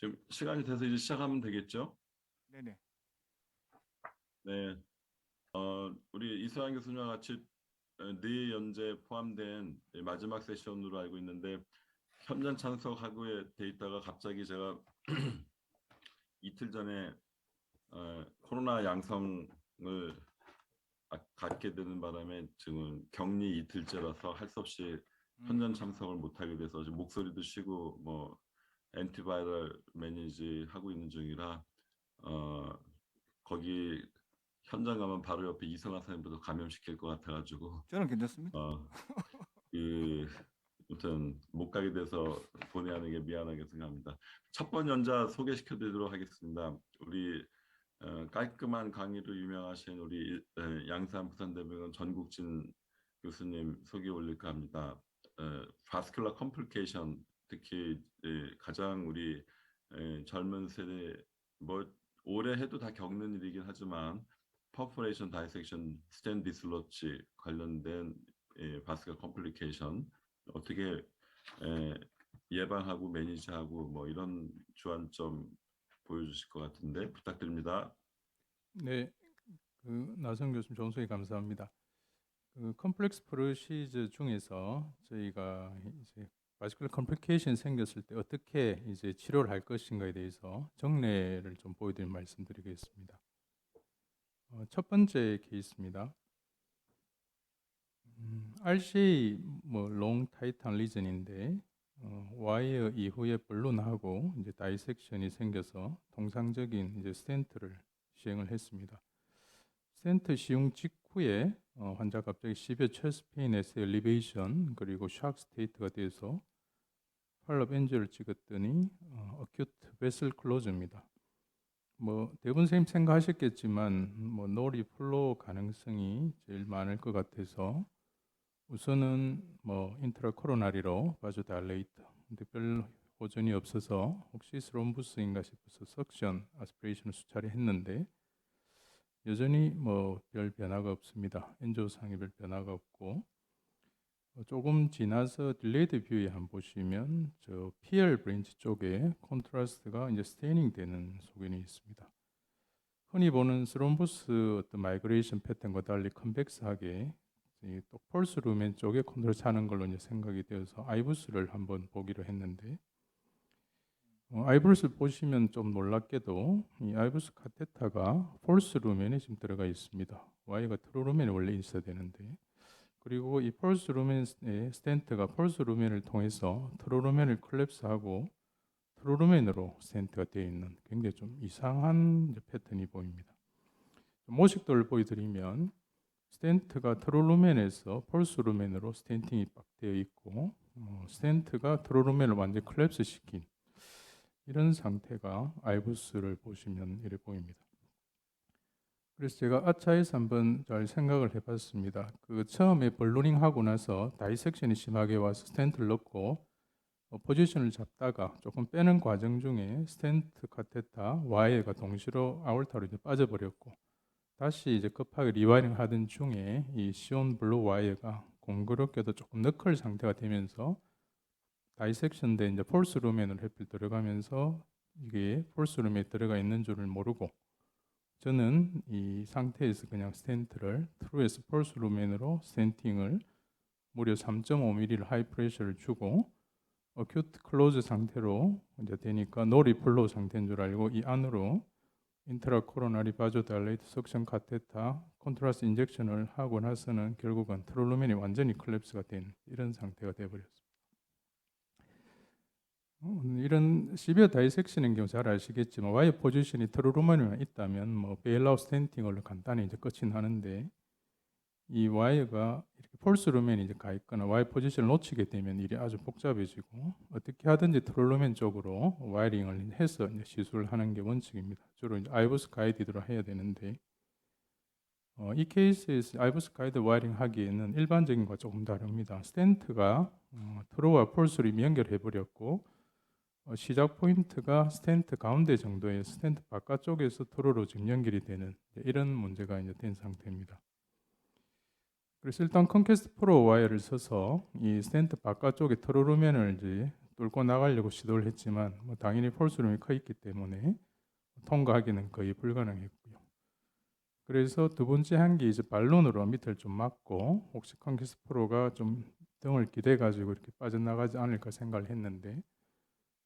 지금 시간이 돼서 이제 시작하면 되겠죠? 네네. 네. 우리 이수환 교수님과 같이 네 연재 포함된 마지막 세션으로 알고 있는데 현장 참석하고 돼 있다가 갑자기 제가 이틀 전에 코로나 양성을 갖게 되는 바람에 지금 격리 이틀째라서 할 수 없이 현장 음, 참석을 못하게 돼서 지금 목소리도 쉬고 뭐 엔티바이럴 매니지 하고 있는 중이라 어, 거기 현장 가면 바로 옆에 이성화 선생님부터 감염시킬 것 같아가지고 저는 괜찮습니다. 어, 그 아무튼 못 가게 돼서 본의 아니게 미안하게 생각합니다. 첫 번 연자 소개시켜드리도록 하겠습니다. 우리 깔끔한 강의로 유명하신 우리 양산 부산대병원 전국진 교수님 소개 올릴까 합니다. 바스큘러 컴플리케이션 특히 가장 우리 젊은 세대 뭐 오래 해도 다 겪는 일이긴 하지만 퍼포레이션 다이섹션 스텐 디슬로치 관련된 바스큘러 컴플리케이션 어떻게 예방하고 매니지하고 뭐 이런 주안점 보여주실 것 같은데 부탁드립니다. 네, 나성 교수님 좋은 소개 감사합니다. 컴플렉스 프로시저 중에서 저희가 이제 바스큘러 컴플리케이션 생겼을 때 어떻게 이제 치료를 할 것인가에 대해서 정례를 좀 보여드린 말씀드리겠습니다. 첫 번째 케이스입니다. RCA 롱 타이탄 리전인데 와이어 이후에 벌룬하고 이제 다이섹션이 생겨서 통상적인 이제 스텐트를 시행을 했습니다. 스텐트 시용 직후에 환자 갑자기 시비어 체스트 페인에서 엘리베이션 그리고 샥 스테이트가 돼서 팔럽 엔젤을 찍었더니 어큐트 베슬 클로즈입니다. 대부분 선생님 생각하셨겠지만 노리 플로 가능성이 제일 많을 것 같아서 우선은 인트라 코로나리로 바조 다일레이터 근데 별 호전이 없어서 혹시 스롬부스인가 싶어서 석션 아스피레이션을 수차례 했는데 여전히 별 변화가 없습니다. 엔조상에 별 변화가 없고 조금 지나서 딜레이드 뷰에 한번 보시면 저 PL 브랜치 쪽에 콘트라스트가 이제 스테이닝 되는 소견이 있습니다. 흔히 보는 스롬부스 어떤 마이그레이션 패턴과 달리 컨벡스하게 또 폴스 루멘 쪽에 콘트라스트 하는 걸로 이제 생각이 되어서 아이부스를 한번 보기로 했는데 아이부스 보시면 좀 놀랍게도 이 아이부스 카테타가 폴스 루멘에 지금 들어가 있습니다. Y가 트루 루멘에 원래 있어야 되는데 그리고 이 폴스 루멘 스텐트가 폴스 루멘을 통해서 트루 루멘을 콜랩스하고 트루 루멘으로 스텐트가 되어 있는 굉장히 좀 이상한 패턴이 보입니다. 모식도를 보여드리면 스텐트가 트루 루멘에서 폴스 루멘으로 스텐팅이 빡 되어 있고 스텐트가 트루 루멘을 완전히 콜랩스 시킨 이런 상태가 아이부스를 보시면 이래 보입니다. 그래서 제가 아차에서 한번 잘 생각을 해봤습니다. 처음에 벌루닝 하고 나서 다이섹션이 심하게 와서 스텐트를 넣고 포지션을 잡다가 조금 빼는 과정 중에 스텐트 카테타 와이어가 동시로 아올타로 이제 빠져버렸고 다시 이제 급하게 리와이링 하던 중에 이 시온 블루 와이어가 공교롭게도 조금 너클 상태가 되면서 다이섹션 된 이제 폴스 루멘으로 해필 들어가면서 이게 폴스 루멘에 들어가 있는 줄을 모르고 저는 이 상태에서 그냥 스텐트를 트루에서 폴스 루멘으로 스텐팅을 무려 3.5mm를 하이 프레셔를 주고 어큐트 클로즈 상태로 이제 되니까 노 리플로 상태인 줄 알고 이 안으로 인트라 코로나리 바조 다일레이트 석션 카테타 컨트라스트 인젝션을 하고 나서는 결국은 트루 루멘이 완전히 클랩스가 된 이런 상태가 되어버렸습니다. 이런 시비어 다이섹션인 경우 잘 아시겠지만 와이어 포지션이 트루 루멘에만 있다면 베일아웃 스텐팅으로 간단히 이제 끝이 나는데 이 와이어가 이렇게 폴스 루멘이 이제 가 있거나 와이어 포지션을 놓치게 되면 일이 아주 복잡해지고 어떻게 하든지 트루 루멘 쪽으로 와이링을 해서 이제 시술을 하는 게 원칙입니다. 주로 이제 아이부스 가이드로 해야 되는데 이 케이스에서 아이부스 가이드 와이링 하기에는 일반적인 것과 조금 다릅니다. 스텐트가 트루와 폴스를 연결해 버렸고 시작 포인트가 스텐트 가운데 정도의 스텐트 바깥쪽에서 트루로 지금 연결이 되는 이런 문제가 이제 된 상태입니다. 그래서 일단 컨캐스트 프로 와이어를 써서 이 스텐트 바깥쪽에 트루 루멘을 이제 뚫고 나가려고 시도를 했지만 뭐 당연히 폴스룸이 커 있기 때문에 통과하기는 거의 불가능했고요. 그래서 두 번째 한 게 이제 발론으로 밑을 좀 막고 혹시 컨퀘스트 프로가 좀 등을 기대 가지고 이렇게 빠져나가지 않을까 생각을 했는데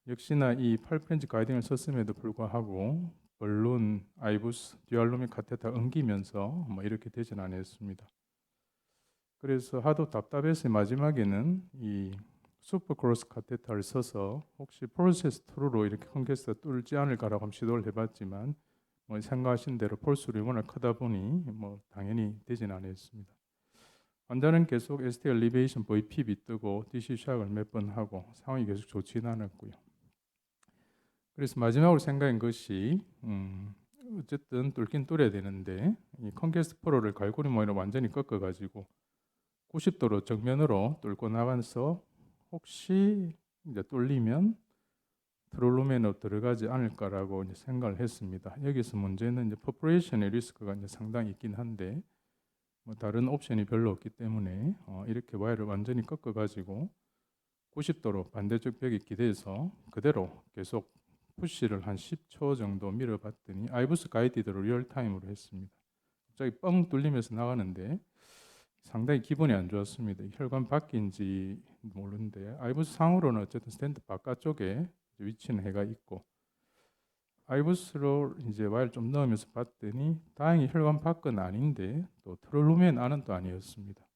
역시나 이 8프렌치 가이딩을 썼음에도 불구하고 발론, 아이부스, 듀얼루멘 카테타 엉기면서 뭐 이렇게 되진 않았습니다. 그래서 하도 답답해서 마지막에는 이 슈퍼크로스 카테타를 써서 혹시 프로세스 트루로 이렇게 컨퀘스트가 뚫지 않을까라고 한번 시도를 해봤지만 뭐 생각하신 대로 폴스룸이 워낙 크다 보니 뭐 당연히 되진 않았습니다. 환자는 계속 ST 엘리베이션 VPB 뜨고 DC 샥을 몇 번 하고 상황이 계속 좋지는 않았고요. 그래서 마지막으로 생각한 것이 어쨌든 뚫긴 뚫어야 되는데 이 컨퀘스트 프로를 갈고리 모양으로 완전히 꺾어가지고 90도로 정면으로 뚫고 나가서 혹시 이제 뚫리면 트롤루멘으로 들어가지 않을까라고 이제 생각을 했습니다. 여기서 문제는 이제 퍼포레이션의 리스크가 이제 상당히 있긴 한데 뭐 다른 옵션이 별로 없기 때문에 이렇게 와이를 완전히 꺾어가지고 90도로 반대쪽 벽에 기대서 그대로 계속 푸시를 한 10초 정도 밀어봤더니 아이부스 가이디드로 리얼타임으로 했습니다. 갑자기 뻥 뚫리면서 나가는데 상당히 기분이 안 좋았습니다. 혈관 밖인지 모르는데 아이부스 상으로는 어쨌든 스탠드 바깥쪽에 위치는 해가 있고 아이부스로 이제 와이를 좀 넣으면서 봤더니 다행히 혈관 밖은 아닌데 또 트롤루멘 안은 또 아니었습니다.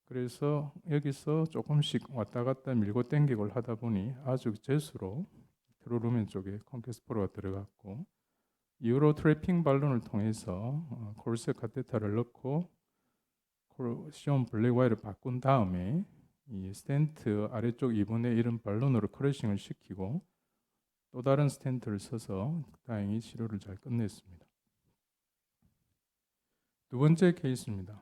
그래서 여기서 조금씩 왔다 갔다 밀고 당기고 하다 보니 아주 재수로 트롤루멘 쪽에 컨퀘스트 프로가 들어갔고 이후로 트래핑 발론을 통해서 콜세 카테타를 넣고 시온 블랙 와이를 바꾼 다음에 이 스텐트 아래쪽 2분의 1은 발론으로 크러싱을 시키고 또 다른 스텐트를 써서 다행히 치료를 잘 끝냈습니다. 두 번째 케이스입니다.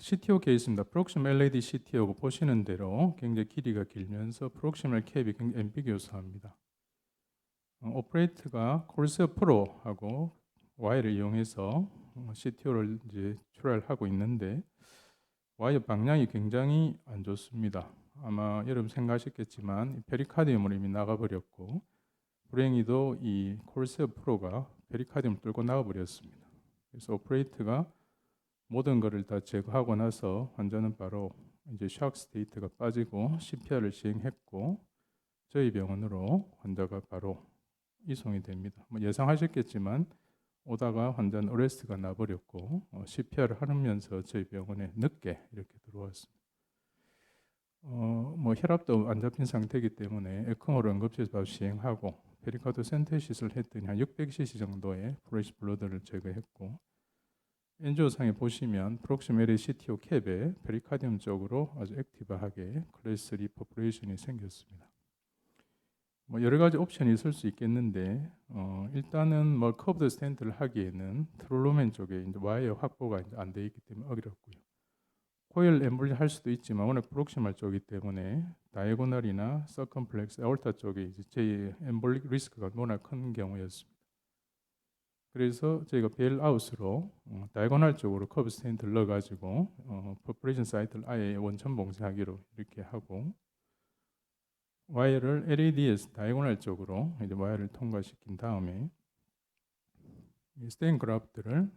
CTO 케이스입니다. 프록시멀 LAD CTO고 보시는 대로 굉장히 길이가 길면서 프록시멀 캡이 굉장히 앰비기어스합니다. 오퍼레이터가 콜세어 프로하고 와이를 이용해서 CTO를 이제 출하하고 있는데 와이어 방향이 굉장히 안 좋습니다. 아마 여러분 생각하셨겠지만 페리카디움으로 이미 나가버렸고 불행히도 이 콜세어 프로가 페리카디움을 뚫고 나가버렸습니다. 그래서 오퍼레이터가 모든 것을 다 제거하고 나서 환자는 바로 이제 샥 스테이트가 빠지고 CPR을 시행했고 저희 병원으로 환자가 바로 이송이 됩니다. 뭐 예상하셨겠지만 오다가 환자는 어레스트가 나버렸고 CPR을 하면서 저희 병원에 늦게 이렇게 들어왔습니다. 뭐 혈압도 안 잡힌 상태이기 때문에 에크모를 응급실에서 바로 시행하고 페리카드 센테시스를 했더니 한 600cc 정도의 프레시 블러드를 제거했고 엔지오상에 보시면 프록시멜의 CTO 캡에 페리카디움 쪽으로 아주 액티브하게 클래스 3 퍼포레이션이 생겼습니다. 뭐 여러 가지 옵션이 있을 수 있겠는데 일단은 뭐 커브드 스탠트를 하기에는 트롤루멘 쪽에 이제 와이어 확보가 이제 안 돼 있기 때문에 어렵고요. 코일 엠블리 할 수도 있지만 워낙 프록시멀 쪽이기 때문에 다이고널이나 서컴플렉스, 에올타 쪽에 이제 제 엠볼릭 리스크가 워낙 큰 경우였습니다. 그래서 저희가 베일아웃으로 다이고널 쪽으로 커브 스탠트를 넣어가지고 퍼포레이션 사이트를 아예 원천 봉쇄하기로 이렇게 하고 와이어를 LAD에서 다이고널 쪽으로 이제 와이어를 통과시킨 다음에 이 스테인 그라프트를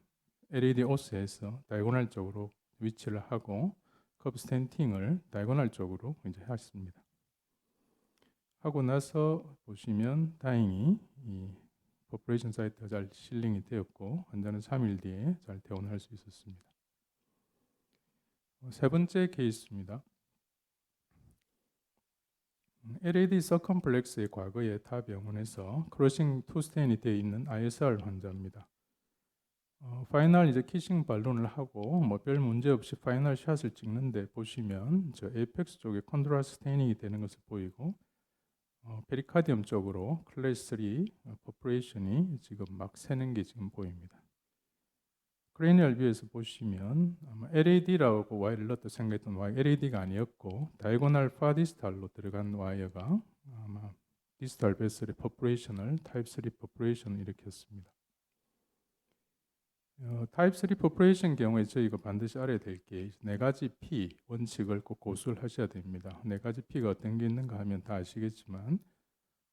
LED 오스에서 다이고널 쪽으로 위치를 하고 커브 스탠팅을 다이고널 쪽으로 이제 했습니다. 하고 나서 보시면 다행히 이 퍼포레이션 사이트가 잘 실링이 되었고 환자는 3일 뒤에 잘 퇴원할 수 있었습니다. 세 번째 케이스입니다. LAD 서컴플렉스의 과거에 타 병원에서 크로싱 투 스테인이 되어 있는 ISR 환자입니다. 파이널 이제 키싱 발론을 하고 뭐 별 문제 없이 파이널 샷을 찍는데 보시면 저 에이펙스 쪽에 컨트라 스테이닝이 되는 것을 보이고 페리카디움 쪽으로 클래스 3 퍼포레이션이 지금 막 새는 게 지금 보입니다. 크레니얼 뷰에서 보시면 아마 LAD라고 와이어를 넣었다 생각했던 와이어 LAD가 아니었고 다이고널 파디스탈로 들어간 와이어가 아마 디스탈 베슬의 퍼포레이션을 타입 3 퍼포레이션을 일으켰습니다. 타입 3 퍼포레이션 경우에 저희가 반드시 알아야 될 게 네 가지 P 원칙을 꼭 고수를 하셔야 됩니다. 네 가지 P가 어떤 게 있는가 하면 다 아시겠지만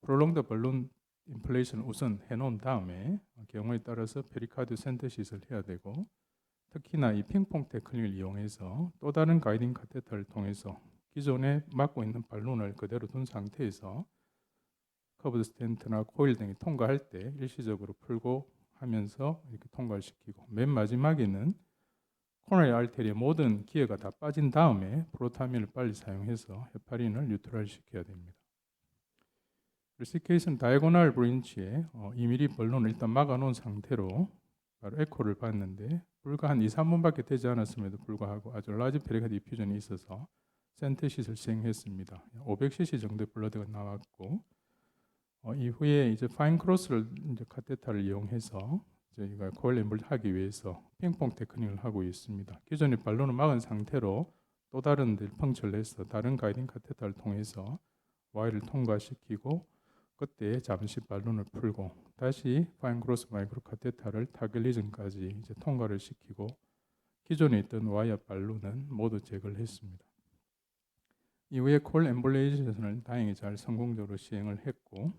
prolonged balloon inflation을 우선 해놓은 다음에 경우에 따라서 페리카드 센터시스를 해야 되고 특히나 이 핑퐁 테크닉을 이용해서 또 다른 가이딩 카테터를 통해서 기존에 막고 있는 발론을 그대로 둔 상태에서 커브드 스텐트나 코일 등이 통과할 때 일시적으로 풀고 하면서 이렇게 통과를 시키고 맨 마지막에는 코로나리 알테리의 모든 기회가 다 빠진 다음에 프로타민을 빨리 사용해서 헤파린을 뉴트럴 시켜야 됩니다. CK에서는 다이고널 브린치에 2mm 벌론을 일단 막아놓은 상태로 바로 에코를 봤는데 불과 한 2, 3분밖에 되지 않았음에도 불구하고 아주 라지 페리카드 디퓨전이 있어서 센터시스를 시행했습니다. 500cc 정도의 블러드가 나왔고 이후에 이제 파인 크로스를 이제 카테타를 이용해서 저희가 코일 앰블 하기 위해서 핑퐁 테크닉을 하고 있습니다. 기존의 발론을 막은 상태로 또 다른 데 펑처를 해서 다른 가이딩 카테타를 통해서 와이를 통과시키고 그때 잠시 발론을 풀고 다시 파인 크로스 마이크로 카테타를 타겟 리즌까지 이제 통과를 시키고 기존에 있던 와이어 발론은 모두 제거를 했습니다. 이후에 콜 엠볼레이션을 다행히 잘 성공적으로 시행을 했고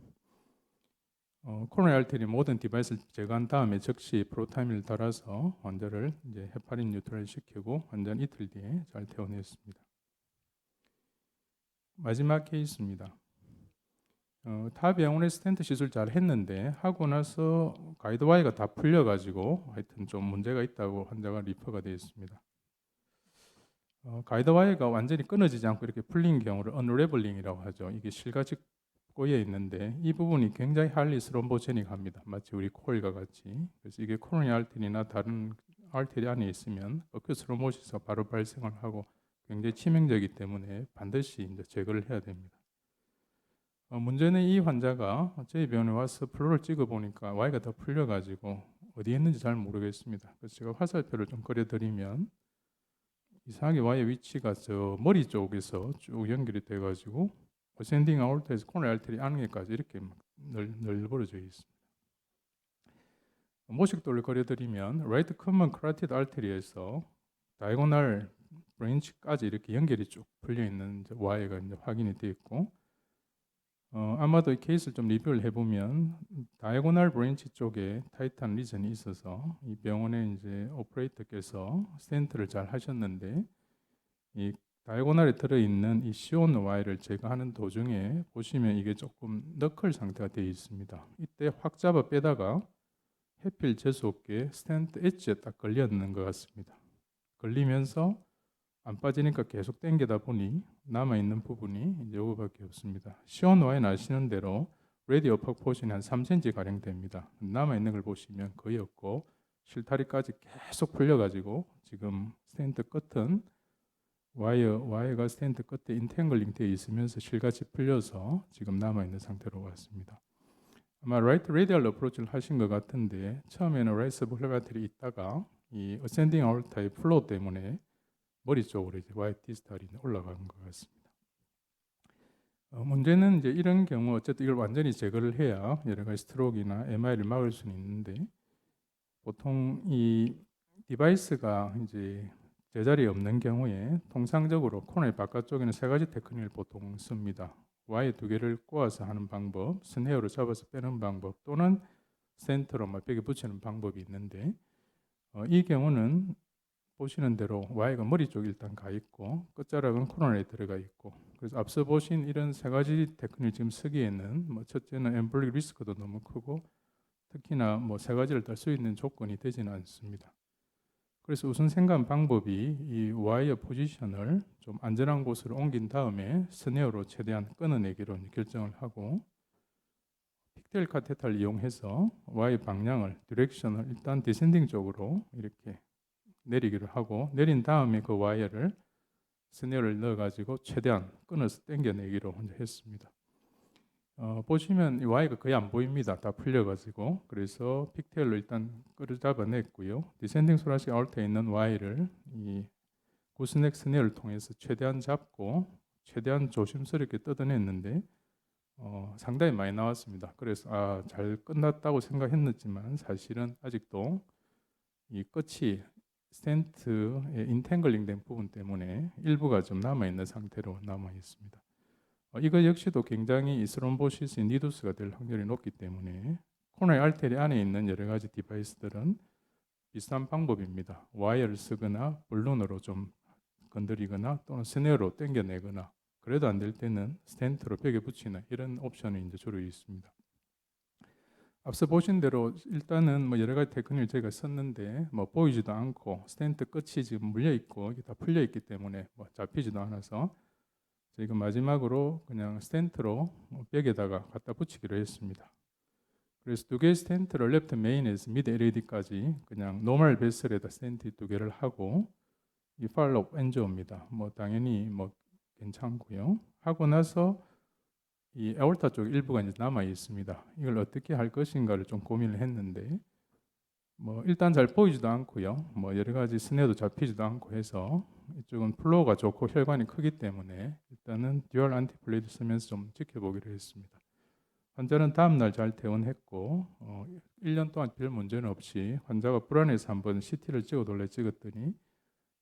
코로나 알테리 모든 디바이스를 제거한 다음에 즉시 프로타임을 달아서 환자를 이제 헤파린 뉴트럴 시키고 환자는 이틀 뒤에 잘 퇴원했습니다. 마지막 케이스입니다. 타 병원에 스텐트 시술 잘 했는데 하고 나서 가이드와이가 다 풀려가지고 하여튼 좀 문제가 있다고 환자가 리퍼가 되어 있습니다. 가이드와이가 완전히 끊어지지 않고 이렇게 풀린 경우를 언레블링이라고 하죠. 이게 실가직 꼬여 있는데 이 부분이 굉장히 하일리 스롬보제닉합니다. 마치 우리 코일과 같이. 그래서 이게 코로니 알테리나 다른 알테리 안에 있으면 어큐 스롬보시스가 바로 발생을 하고 굉장히 치명적이기 때문에 반드시 이제 제거를 해야 됩니다. 문제는 이 환자가 저희 병원에 와서 플로를 찍어 보니까 Y가 더 풀려가지고 어디에 있는지 잘 모르겠습니다. 그래서 제가 화살표를 좀 그려드리면 이상하게 Y의 위치가 저 머리 쪽에서 쭉 연결이 돼가지고 어센딩 아울트에서 코로나 알테리 안개까지 이렇게 널브러져 있습니다. 모식도를 그려드리면 라이트 커먼 크라티드 알테리에서 다이고널 브랜치까지 이렇게 연결이 쭉 풀려 있는 Y가 이제 확인이 되어 있고 아마도 이 케이스를 좀 리뷰를 해보면 다이고널 브랜치 쪽에 타이탄 리전이 있어서 이 병원에 이제 오퍼레이터께서 스텐트를 잘 하셨는데 이 다이고널에 들어있는 이 시온 와이를 제거하는 도중에 보시면 이게 조금 너클 상태가 되어 있습니다. 이때 확 잡아 빼다가 해필 재수없게 스텐트 엣지에 딱 걸렸는 것 같습니다. 걸리면서 안 빠지니까 계속 당기다 보니 남아있는 부분이 이제 이거밖에 없습니다. 시온 와이는 아시는 대로 레디오 퍼포션이 한 3cm 가량 됩니다. 남아있는 걸 보시면 거의 없고 실타리까지 계속 풀려가지고 지금 스텐트 끝은 와이어가 스텐트 끝에 인탱글링 되어 있으면서 실같이 풀려서 지금 남아있는 상태로 왔습니다. 아마 라이트 레디얼 어프로치를 하신 것 같은데 처음에는 라이스 볼레바틀이 있다가 이 어센딩 아울타의 플로우 때문에 머리 쪽으로 이제 와이 디스탈이 올라간 것 같습니다. 문제는 이제 이런 경우 어쨌든 이걸 완전히 제거를 해야 여러 가지 스트로크나 MI를 막을 수는 있는데 보통 이 디바이스가 이제 제자리에 없는 경우에 통상적으로 코너의 바깥쪽에는 세 가지 테크닉을 보통 씁니다. 와이 두 개를 꼬아서 하는 방법, 스네어로 잡아서 빼는 방법 또는 센터로 벽에 붙이는 방법이 있는데 이 경우는 보시는 대로 Y가 머리 쪽에 일단 가 있고 끝자락은 코너에 들어가 있고 그래서 앞서 보신 이런 세 가지 테크닉을 지금 쓰기에는 첫째는 엠블릭 리스크도 너무 크고 특히나 세 가지를 다 수 있는 조건이 되지는 않습니다. 그래서 우선 생각한 방법이 이 와이어 포지션을 좀 안전한 곳으로 옮긴 다음에 스네어로 최대한 끊어내기로 결정을 하고 픽테일 카테타를 이용해서 와이 방향을 디렉션을 일단 디센딩 쪽으로 이렇게 내리기를 하고 내린 다음에 그 와이어를 스네어를 넣어가지고 최대한 끊어서 당겨내기로 했습니다. 보시면 이 와이가 거의 안 보입니다. 다 풀려가지고 그래서 픽테일로 일단 끌어 잡아냈고요. 디센딩 소라시 아울트에 있는 와이를 이 구스넥 스네어를 통해서 최대한 잡고 최대한 조심스럽게 뜯어냈는데 상당히 많이 나왔습니다. 그래서 잘 끝났다고 생각했지만 사실은 아직도 이 끝이 스텐트의 인탱글링된 부분 때문에 일부가 좀 남아 있는 상태로 남아 있습니다. 이거 역시도 굉장히 이 스롬보시스 인디두스가 될 확률이 높기 때문에 코로나의 알테리 안에 있는 여러 가지 디바이스들은 비슷한 방법입니다. 와이어를 쓰거나 볼론으로 좀 건드리거나 또는 스네어로 당겨내거나, 그래도 안 될 때는 스텐트로 벽에 붙이는 이런 옵션이 이제 주로 있습니다. 앞서 보신 대로 일단은 뭐 여러 가지 테크닉을 저희가 썼는데 뭐 보이지도 않고 스텐트 끝이 지금 물려 있고 이게 다 풀려 있기 때문에 뭐 잡히지도 않아서 저희가 마지막으로 그냥 스텐트로 벽에다가 갖다 붙이기로 했습니다. 그래서 두 개의 스텐트를 레프트 메인에서 미드 LED까지 그냥 노멀 베슬에다 스텐트 두 개를 하고, 이 팔로우 엔저입니다. 뭐 당연히 뭐 괜찮고요. 하고 나서 이 에올타 쪽 일부가 이제 남아 있습니다. 이걸 어떻게 할 것인가를 좀 고민을 했는데, 뭐 일단 잘 보이지도 않고요. 뭐 여러 가지 스네도 잡히지도 않고 해서 이쪽은 플로우가 좋고 혈관이 크기 때문에 일단은 듀얼 안티플레이트 쓰면서 좀 지켜보기로 했습니다. 환자는 다음날 잘 퇴원했고 1년 동안 별 문제는 없이 환자가 불안해서 한번 CT를 찍었더니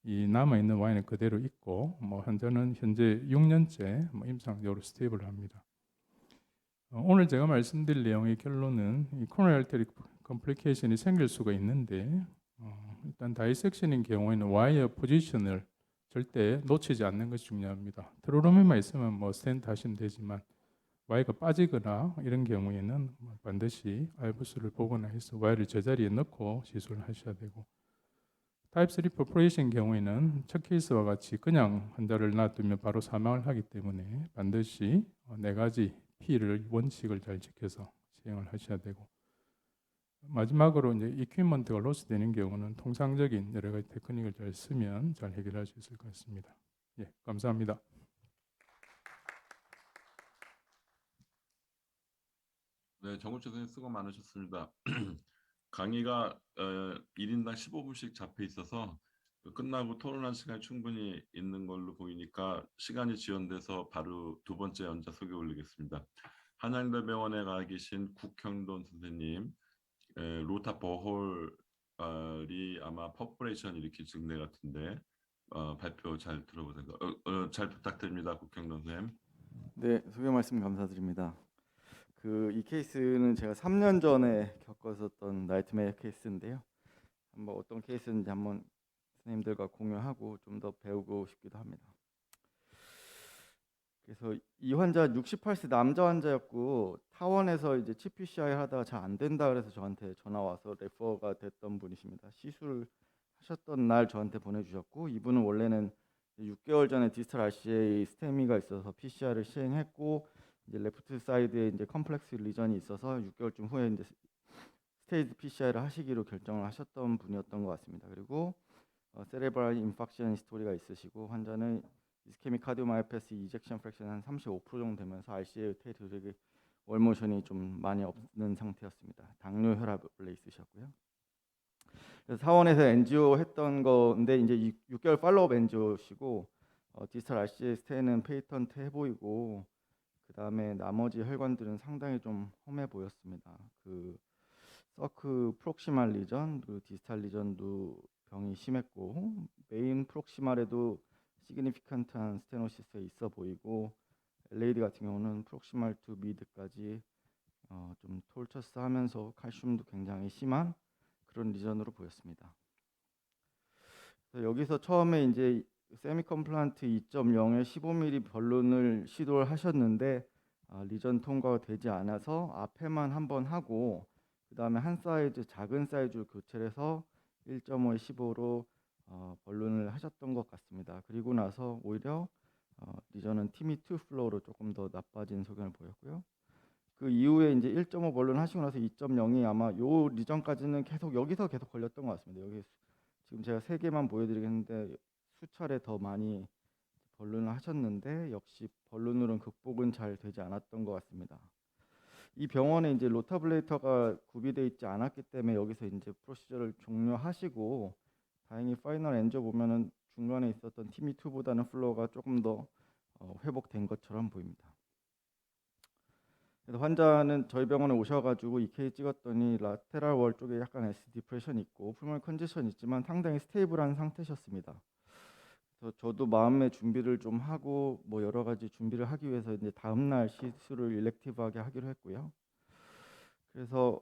이 남아있는 와인은 그대로 있고, 뭐 환자는 현재 6년째 뭐 임상적으로 스테이블합니다. 오늘 제가 말씀드릴 내용의 결론은 이 코로나 알테리 컴플리케이션이 생길 수가 있는데 일단 다이섹션인 경우에는 와이어 포지션을 절대 놓치지 않는 것이 중요합니다. 트루루멘만 있으면 뭐 스텐트 하시면 되지만 와이어가 빠지거나 이런 경우에는 반드시 알부스를 보거나 해서 와이어를 제자리에 넣고 시술을 하셔야 되고, 타입 3 퍼포레이션 경우에는 첫 케이스와 같이 그냥 환자를 놔두면 바로 사망을 하기 때문에 반드시 네 가지 P를 원칙을 잘 지켜서 시행을 하셔야 되고, 마지막으로 이제 이퀴먼트가 로스되는 경우는 통상적인 여러 가지 테크닉을 잘 쓰면 잘 해결할 수 있을 것 같습니다. 예, 감사합니다. 네, 정우철 선생님 수고 많으셨습니다. 강의가 1인당 15분씩 잡혀 있어서 끝나고 토론할 시간이 충분히 있는 걸로 보이니까 시간이 지연돼서 바로 두 번째 연자 소개 올리겠습니다. 한양대병원에 가 계신 국형돈 선생님, 로타 버홀이 아마 퍼포레이션 일으킬 증대 같은데 발표 잘 들어보세요. 잘 부탁드립니다, 국형돈 선생님. 네, 소개 말씀 감사드립니다. 이 케이스는 제가 3년 전에 겪었었던 나이트메어 케이스인데요. 한번 어떤 케이스인지 한번 선생님들과 공유하고 좀 더 배우고 싶기도 합니다. 그래서 이 환자 68세 남자 환자였고 타원에서 이제 칩 PCI 하다가 잘 안 된다 그래서 저한테 전화 와서 레퍼가 됐던 분이십니다. 시술 하셨던 날 저한테 보내주셨고, 이분은 원래는 6개월 전에 디스탈 RCA 스테미가 있어서 PCR을 시행했고, 이제 레프트 사이드에 이제 컴플렉스 리전이 있어서 6개월쯤 후에 이제 스테이지 PCR을 하시기로 결정을 하셨던 분이었던 것 같습니다. 그리고 세레브랄 인팍션 히스토리가 있으시고, 환자는 이스케믹 카디오마이오패시 이젝션 프랙션 한 35% 정도 되면서 RCA 테이트릭의 월모션이 좀 많이 없는 상태였습니다. 당뇨 혈압 원래 있으셨고요. 그래서 사원에서 엔지오 했던 건데 이제 6개월 팔로우업 엔지오시고, 디스탈 RCA 스테는 페이턴트 해 보이고, 그 다음에 나머지 혈관들은 상당히 좀 험해 보였습니다. 서크 프록시말 리전, 디스탈 리전도 병이 심했고, 메인 프록시말에도 시그니피컨트한 스테노시스가 있어 보이고, LAD 같은 경우는 프록시말 투 미드까지 좀 톨처스 하면서 칼슘도 굉장히 심한 그런 리전으로 보였습니다. 그래서 여기서 처음에 이제 세미 컴플란트 2.0에 15mm 벌룬을 시도를 하셨는데 리전 통과가 되지 않아서 앞에만 한번 하고, 그 다음에 한 사이즈 작은 사이즈로 교체를 해서 1.5에 15로 벌룬을 하셨던 것 같습니다. 그리고 나서 오히려 리전은 TIMI2 플로우로 조금 더 나빠진 소견을 보였고요. 그 이후에 이제 1.5 벌룬 하시고 나서 2.0이 아마 요 리전까지는 계속 여기서 계속 걸렸던 것 같습니다. 여기 지금 제가 3개만 보여드리겠는데 수차례 더 많이 벌룬을 하셨는데 역시 벌룬으로는 극복은 잘 되지 않았던 것 같습니다. 이 병원에 이제 로타블레이터가 구비되어 있지 않았기 때문에 여기서 이제 프로시저를 종료하시고, 다행히 파이널 엔저 보면은 중간에 있었던 TIMI2보다는 플로어가 조금 더 회복된 것처럼 보입니다. 그래서 환자는 저희 병원에 오셔가지고 EKG 찍었더니 라테랄 월 쪽에 약간 S 디프레션 있고 풀모널 컨제션 있지만 상당히 스테이블한 상태셨습니다. 그래서 저도 마음의 준비를 좀 하고 뭐 여러 가지 준비를 하기 위해서 이제 다음 날 시술을 일렉티브하게 하기로 했고요. 그래서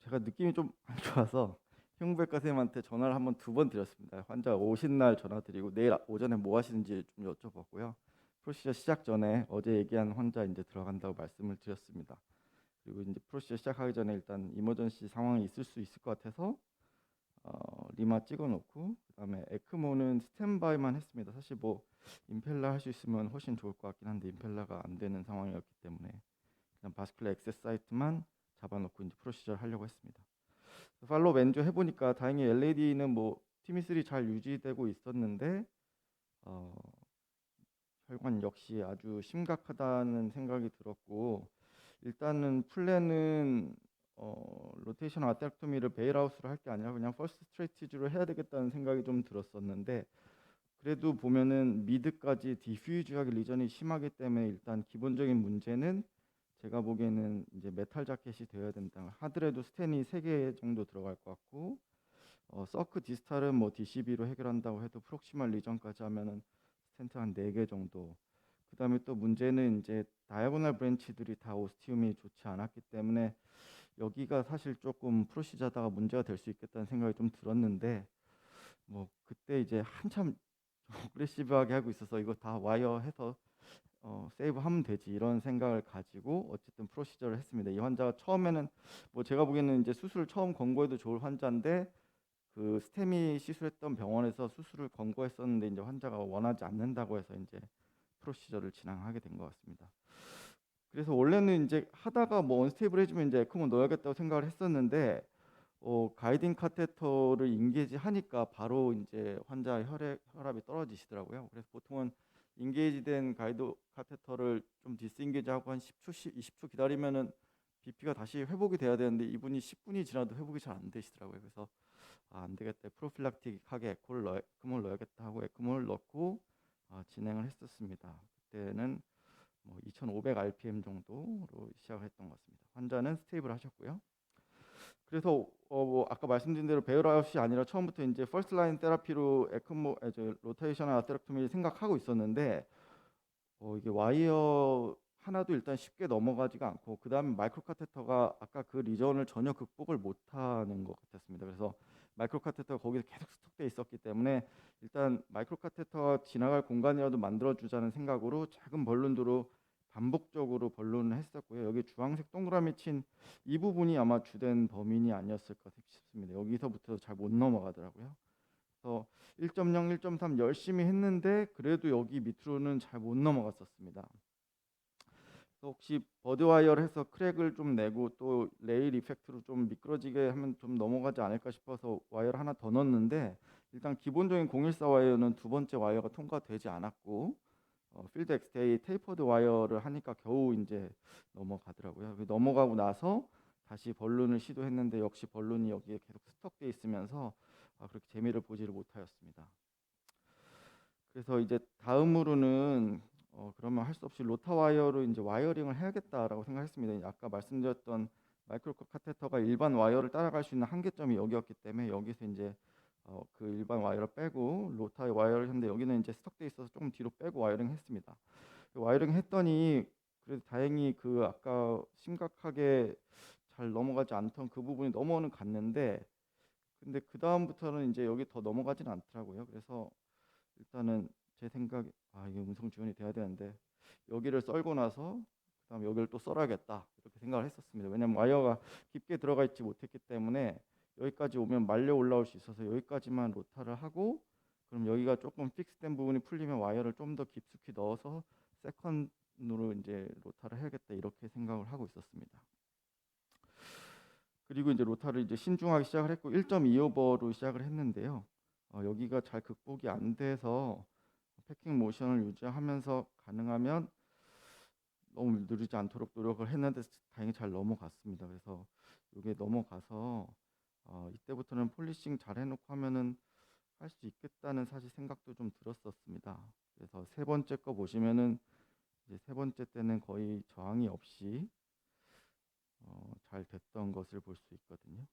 제가 느낌이 좀 안 좋아서 흉부외과 선생님한테 전화를 한번 2번 드렸습니다. 환자 오신 날 전화 드리고 내일 오전에 뭐 하시는지 좀 여쭤봤고요. 프로시저 시작 전에 어제 얘기한 환자 이제 들어간다고 말씀을 드렸습니다. 그리고 이제 프로시저 시작하기 전에 일단 이머전시 상황이 있을 수 있을 것 같아서 리마 찍어놓고 그다음에 에크모는 스탠바이만 했습니다. 사실 뭐 임펠라 할 수 있으면 훨씬 좋을 것 같긴 한데 임펠라가 안 되는 상황이었기 때문에 그냥 바스큘라 액세스 사이트만 잡아놓고 이제 프로시저를 하려고 했습니다. 팔로우 왼쪽 해보니까 다행히 LAD는 뭐 TIMI3 잘 유지되고 있었는데 혈관 역시 아주 심각하다는 생각이 들었고 일단은 플랜은 로테이션 아테렉토미를 베일아웃으로 할 게 아니라 그냥 퍼스트 스트레이티지로 해야 되겠다는 생각이 좀 들었었는데 그래도 보면은 미드까지 디퓨즈하게 리전이 심하기 때문에 일단 기본적인 문제는 제가 보기에는 이제 메탈 자켓이 되어야 된다. 하드레도 스텐이 3개 정도 들어갈 것 같고 서크 디스탈은 뭐 DCB로 해결한다고 해도 프록시멀 리전까지 하면은 스텐트 한 4개 정도. 그다음에 또 문제는 이제 다이아고널 브랜치들이 다 오스티움이 좋지 않았기 때문에 여기가 사실 조금 프로시저다가 문제가 될 수 있겠다는 생각이 좀 들었는데 뭐 그때 이제 한참 어그레시브하게 하고 있어서 이거 다 와이어 해서 세이브하면 되지 이런 생각을 가지고 어쨌든 프로시저를 했습니다. 이 환자가 처음에는 뭐 제가 보기에는 이제 수술 처음 권고해도 좋을 환자인데 그 스테미 시술했던 병원에서 수술을 권고했었는데 이제 환자가 원하지 않는다고 해서 이제 프로시저를 진행하게 된 것 같습니다. 그래서 원래는 이제 하다가 뭐 언스테이블해지면 이제 에크모 넣어야겠다고 생각을 했었는데 가이딩 카테터를 인게이지 하니까 바로 이제 환자 혈압이 떨어지시더라고요. 그래서 보통은 인게이지된 가이드 카테터를 좀 디스인게이지하고 한 10초, 20초 기다리면은 BP가 다시 회복이 돼야 되는데 이분이 10분이 지나도 회복이 잘 안 되시더라고요. 그래서 안 되겠다. 프로필락틱하게 에크모를 넣어야겠다 하고 에크모를 넣고 진행을 했었습니다. 그때는 뭐 2,500 RPM 정도로 시작했던 것 같습니다. 환자는 스테이블 하셨고요. 그래서 뭐 아까 말씀드린 대로 베일아웃이 아니라 처음부터 이제 퍼스트 라인 테라피로 에크모 로테이셔널 아테렉토미를 생각하고 있었는데 이게 와이어 하나도 일단 쉽게 넘어가지가 않고 그 다음에 마이크로 카테터가 아까 그 리전을 전혀 극복을 못하는 것 같았습니다. 그래서 마이크로 카테터가 거기서 계속 스톡돼 있었기 때문에 일단 마이크로 카테터가 지나갈 공간이라도 만들어 주자는 생각으로 작은 벌룬으로 반복적으로 벌룬을 했었고요. 여기 주황색 동그라미 친 이 부분이 아마 주된 범인이 아니었을까 싶습니다. 여기서부터 잘 못 넘어가더라고요. 그래서 1.0, 1.3 열심히 했는데 그래도 여기 밑으로는 잘 못 넘어갔었습니다. 그래서 혹시 버드와이어를 해서 크랙을 좀 내고 또 레일 이펙트로 좀 미끄러지게 하면 좀 넘어가지 않을까 싶어서 와이어를 하나 더 넣었는데 일단 기본적인 014 와이어는 2번째 와이어가 통과되지 않았고 필드 엑스테이 테이퍼드 와이어를 하니까 겨우 이제 넘어가더라고요. 넘어가고 나서 다시 벌룬을 시도했는데 역시 벌룬이 여기에 계속 스톡돼 있으면서 그렇게 재미를 보지를 못하였습니다. 그래서 이제 다음으로는 그러면 할 수 없이 로타 와이어로 이제 와이어링을 해야겠다라고 생각했습니다. 아까 말씀드렸던 마이크로 카테터가 일반 와이어를 따라갈 수 있는 한계점이 여기였기 때문에 여기서 이제 그 일반 와이어를 빼고 로타 와이어를 했는데 여기는 이제 스톡돼 있어서 조금 뒤로 빼고 와이어링 했습니다. 와이어링 했더니 그래도 다행히 그 아까 심각하게 잘 넘어가지 않던 그 부분이 넘어는 갔는데 근데 그 다음부터는 이제 여기 더 넘어가지는 않더라고요. 그래서 일단은 제 생각에 이게 음성 지원이 돼야 되는데 여기를 썰고 나서 그다음 여기를 또 썰어야겠다 이렇게 생각을 했었습니다. 왜냐하면 와이어가 깊게 들어가 있지 못했기 때문에 여기까지 오면 말려 올라올 수 있어서 여기까지만 로타를 하고 그럼 여기가 조금 픽스된 부분이 풀리면 와이어를 좀 더 깊숙이 넣어서 세컨으로 이제 로타를 해야겠다 이렇게 생각을 하고 있었습니다. 그리고 이제 로타를 이제 신중하게 시작을 했고 1.2오버로 시작을 했는데요. 여기가 잘 극복이 안 돼서 패킹 모션을 유지하면서 가능하면 너무 느리지 않도록 노력을 했는데 다행히 잘 넘어갔습니다. 그래서 이게 넘어가서 이때부터는 폴리싱 잘 해놓고 하면은 할 수 있겠다는 사실 생각도 좀 들었었습니다. 그래서 3번째 거 보시면은 이제 세 번째 때는 거의 저항이 없이 잘 됐던 것을 볼 수 있거든요.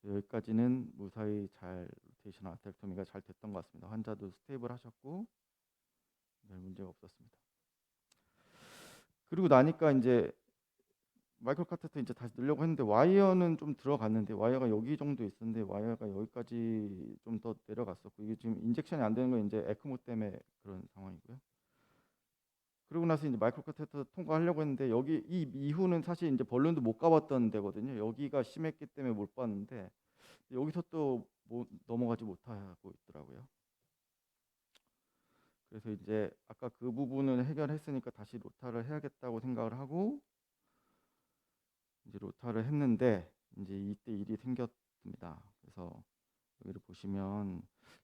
여기까지는 무사히 잘 로테이션 아테렉토미가 잘 됐던 것 같습니다. 환자도 스테이블 하셨고 별 문제가 없었습니다. 그리고 나니까 이제 마이크로 카테터 이제 다시 넣으려고 했는데 와이어는 좀 들어갔는데 와이어가 여기 정도 있었는데 와이어가 여기까지 좀 더 내려갔었고 이게 지금 인젝션이 안 되는 건 이제 에크모 때문에 그런 상황이고요. 그러고 나서 이제 마이크로 카테터 통과하려고 했는데 여기 이 이후는 사실 이제 벌룬도 못 가봤던 데거든요. 여기가 심했기 때문에 못 봤는데 여기서 또 넘어가지 못하고 있더라고요. 그래서 이제 아까 그 부분은 해결했으니까 다시 로타를 해야겠다고 생각을 하고 이제 로타를 했는데 이제 이때 일이 생겼습니다. 그래서 여기를 보시면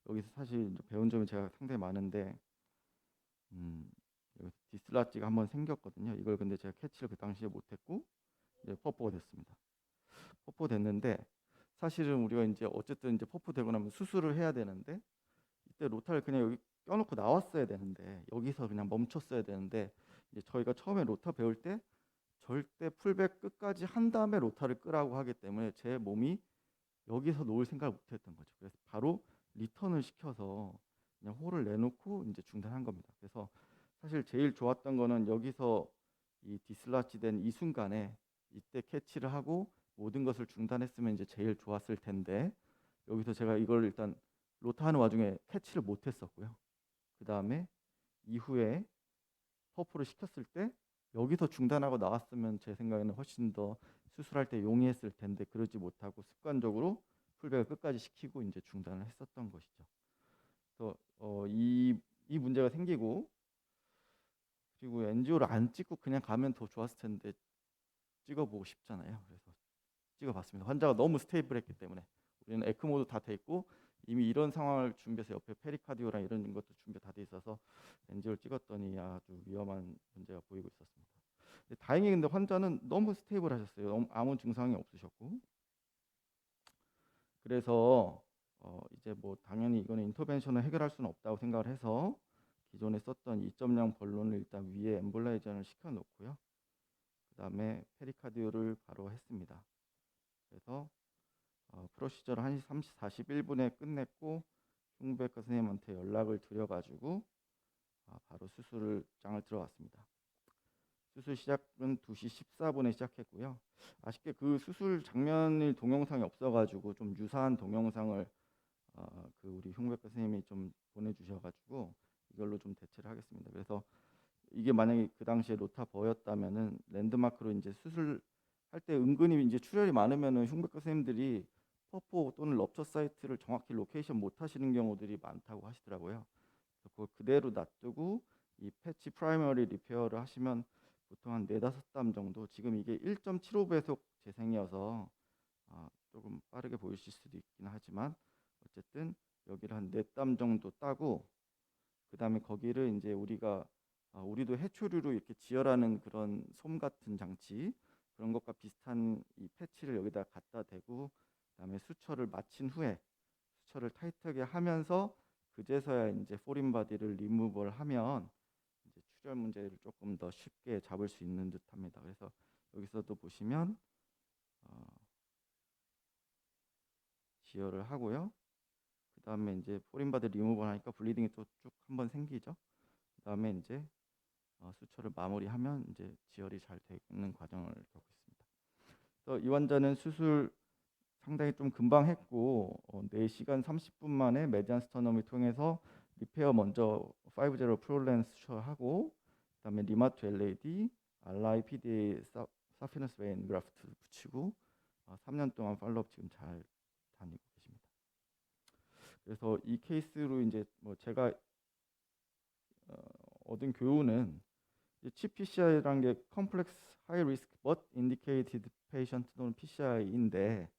여기서 사실 이제 배운 점이 제가 상당히 많은데 여기서 디슬라지가 한번 생겼거든요. 이걸 근데 제가 캐치를 그 당시에 못했고 이제 퍼포가 됐습니다. 퍼포 됐는데 사실은 우리가 이제 어쨌든 이제 퍼포 되고 나면 수술을 해야 되는데 이때 로타를 그냥 여기 껴놓고 나왔어야 되는데 여기서 그냥 멈췄어야 되는데 이제 저희가 처음에 로타 배울 때 절대 풀백 끝까지 한 다음에 로타를 끄라고 하기 때문에 제 몸이 여기서 놓을 생각을 못했던 거죠. 그래서 바로 리턴을 시켜서 그냥 홀을 내놓고 이제 중단한 겁니다. 그래서 사실 제일 좋았던 거는 여기서 이 디슬라지된 이 순간에 이때 캐치를 하고 모든 것을 중단했으면 이제 제일 좋았을 텐데 여기서 제가 이걸 일단 로타하는 와중에 캐치를 못했었고요. 그 다음에 이후에 퍼프를 시켰을 때 여기서 중단하고 나왔으면 제 생각에는 훨씬 더 수술할 때 용이했을 텐데 그러지 못하고 습관적으로 풀백을 끝까지 시키고 이제 중단을 했었던 것이죠. 그래서 이 문제가 생기고 그리고 엔지오를 안 찍고 그냥 가면 더 좋았을 텐데 찍어보고 싶잖아요. 그래서 찍어봤습니다. 환자가 너무 스테이블했기 때문에 우리는 에크모도 다 돼 있고 이미 이런 상황을 준비해서 옆에 페리카디오랑 이런 것도 준비 다 돼 있어서 엔지오를 찍었더니 아주 위험한 문제가 보이고 있었습니다. 근데 다행히 근데 환자는 너무 스테이블하셨어요. 아무 증상이 없으셨고 그래서 이제 뭐 당연히 이거는 인터벤션을 해결할 수는 없다고 생각을 해서 기존에 썼던 2.0 벌론을 일단 위에 엠볼라이전을 시켜놓고요. 그 다음에 페리카디오를 바로 했습니다. 그래서 프로시저를 1시 41분에 끝냈고 흉부외과 선생님한테 연락을 드려가지고 바로 수술장을 들어갔습니다. 수술 시작은 2시 14분에 시작했고요. 아쉽게 그 수술 장면의 동영상이 없어가지고 좀 유사한 동영상을 그 우리 흉부외과 선생님이 좀 보내주셔가지고 이걸로 좀 대체를 하겠습니다. 그래서 이게 만약에 그 당시에 로타 버였다면은 랜드마크로 이제 수술할 때 은근히 이제 출혈이 많으면은 흉부외과 선생님들이 퍼포 또는 럽처 사이트를 정확히 로케이션 못 하시는 경우들이 많다고 하시더라고요. 그래서 그걸 그대로 놔두고 이 패치 프라이머리 리페어를 하시면 보통 한 4-5땀 정도, 지금 이게 1.75배속 재생이어서 조금 빠르게 보이실 수도 있긴 하지만 어쨌든 여기를 한 4땀 정도 따고 그 다음에 거기를 이제 우리도 해초류로 이렇게 지혈하는 그런 솜 같은 장치 그런 것과 비슷한 이 패치를 여기다 갖다 대고 그다음에 수처를 마친 후에 수처를 타이트하게 하면서 그제서야 이제 포린 바디를 리무벌 하면 이제 출혈 문제를 조금 더 쉽게 잡을 수 있는 듯합니다. 그래서 여기서도 보시면 지혈을 하고요. 그 다음에 이제 포린 바디 리무벌 하니까 블리딩이 또 쭉 한번 생기죠. 그 다음에 이제 수처를 마무리하면 이제 지혈이 잘 되는 과정을 겪고 있습니다. 이 환자는 수술 상당히 좀 금방 했고 4시간 30분 만에 메디안 스터넘을 통해서 리페어 먼저 5-0 프롤렌 수술하고 그다음에 리마트 LAD, 알라이 PDA 사피너스 베인 그라프트 붙이고 3년 동안 팔로업 지금 잘 다니고 계십니다. 그래서 이 케이스로 이제 뭐 제가 얻은 교훈은 칩 PCI라는 게 Complex High Risk But Indicated Patient 또는 PCI인데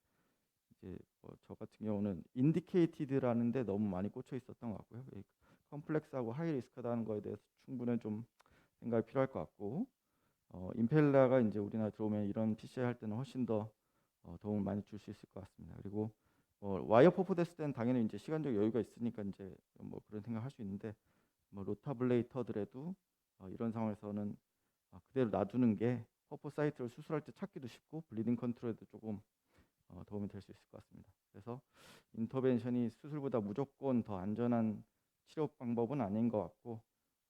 이제 저 같은 경우는 Indicated라는데 너무 많이 꽂혀 있었던 것 같고요. 컴플렉스하고 하이 리스크다는 거에 대해서 충분히 좀 생각이 필요할 것 같고 임펠라가 이제 우리나라 들어오면 이런 PCI 할 때는 훨씬 더 도움을 많이 줄 수 있을 것 같습니다. 그리고 와이어 퍼포 됐을 때는 당연히 이제 시간적 여유가 있으니까 이제 뭐 그런 생각할 수 있는데 뭐 로타블레이터더라도 이런 상황에서는 그대로 놔두는 게 퍼포 사이트를 수술할 때 찾기도 쉽고 블리딩 컨트롤에도 조금 도움이 될 수 있을 것 같습니다. 그래서 인터벤션이 수술보다 무조건 더 안전한 치료 방법은 아닌 것 같고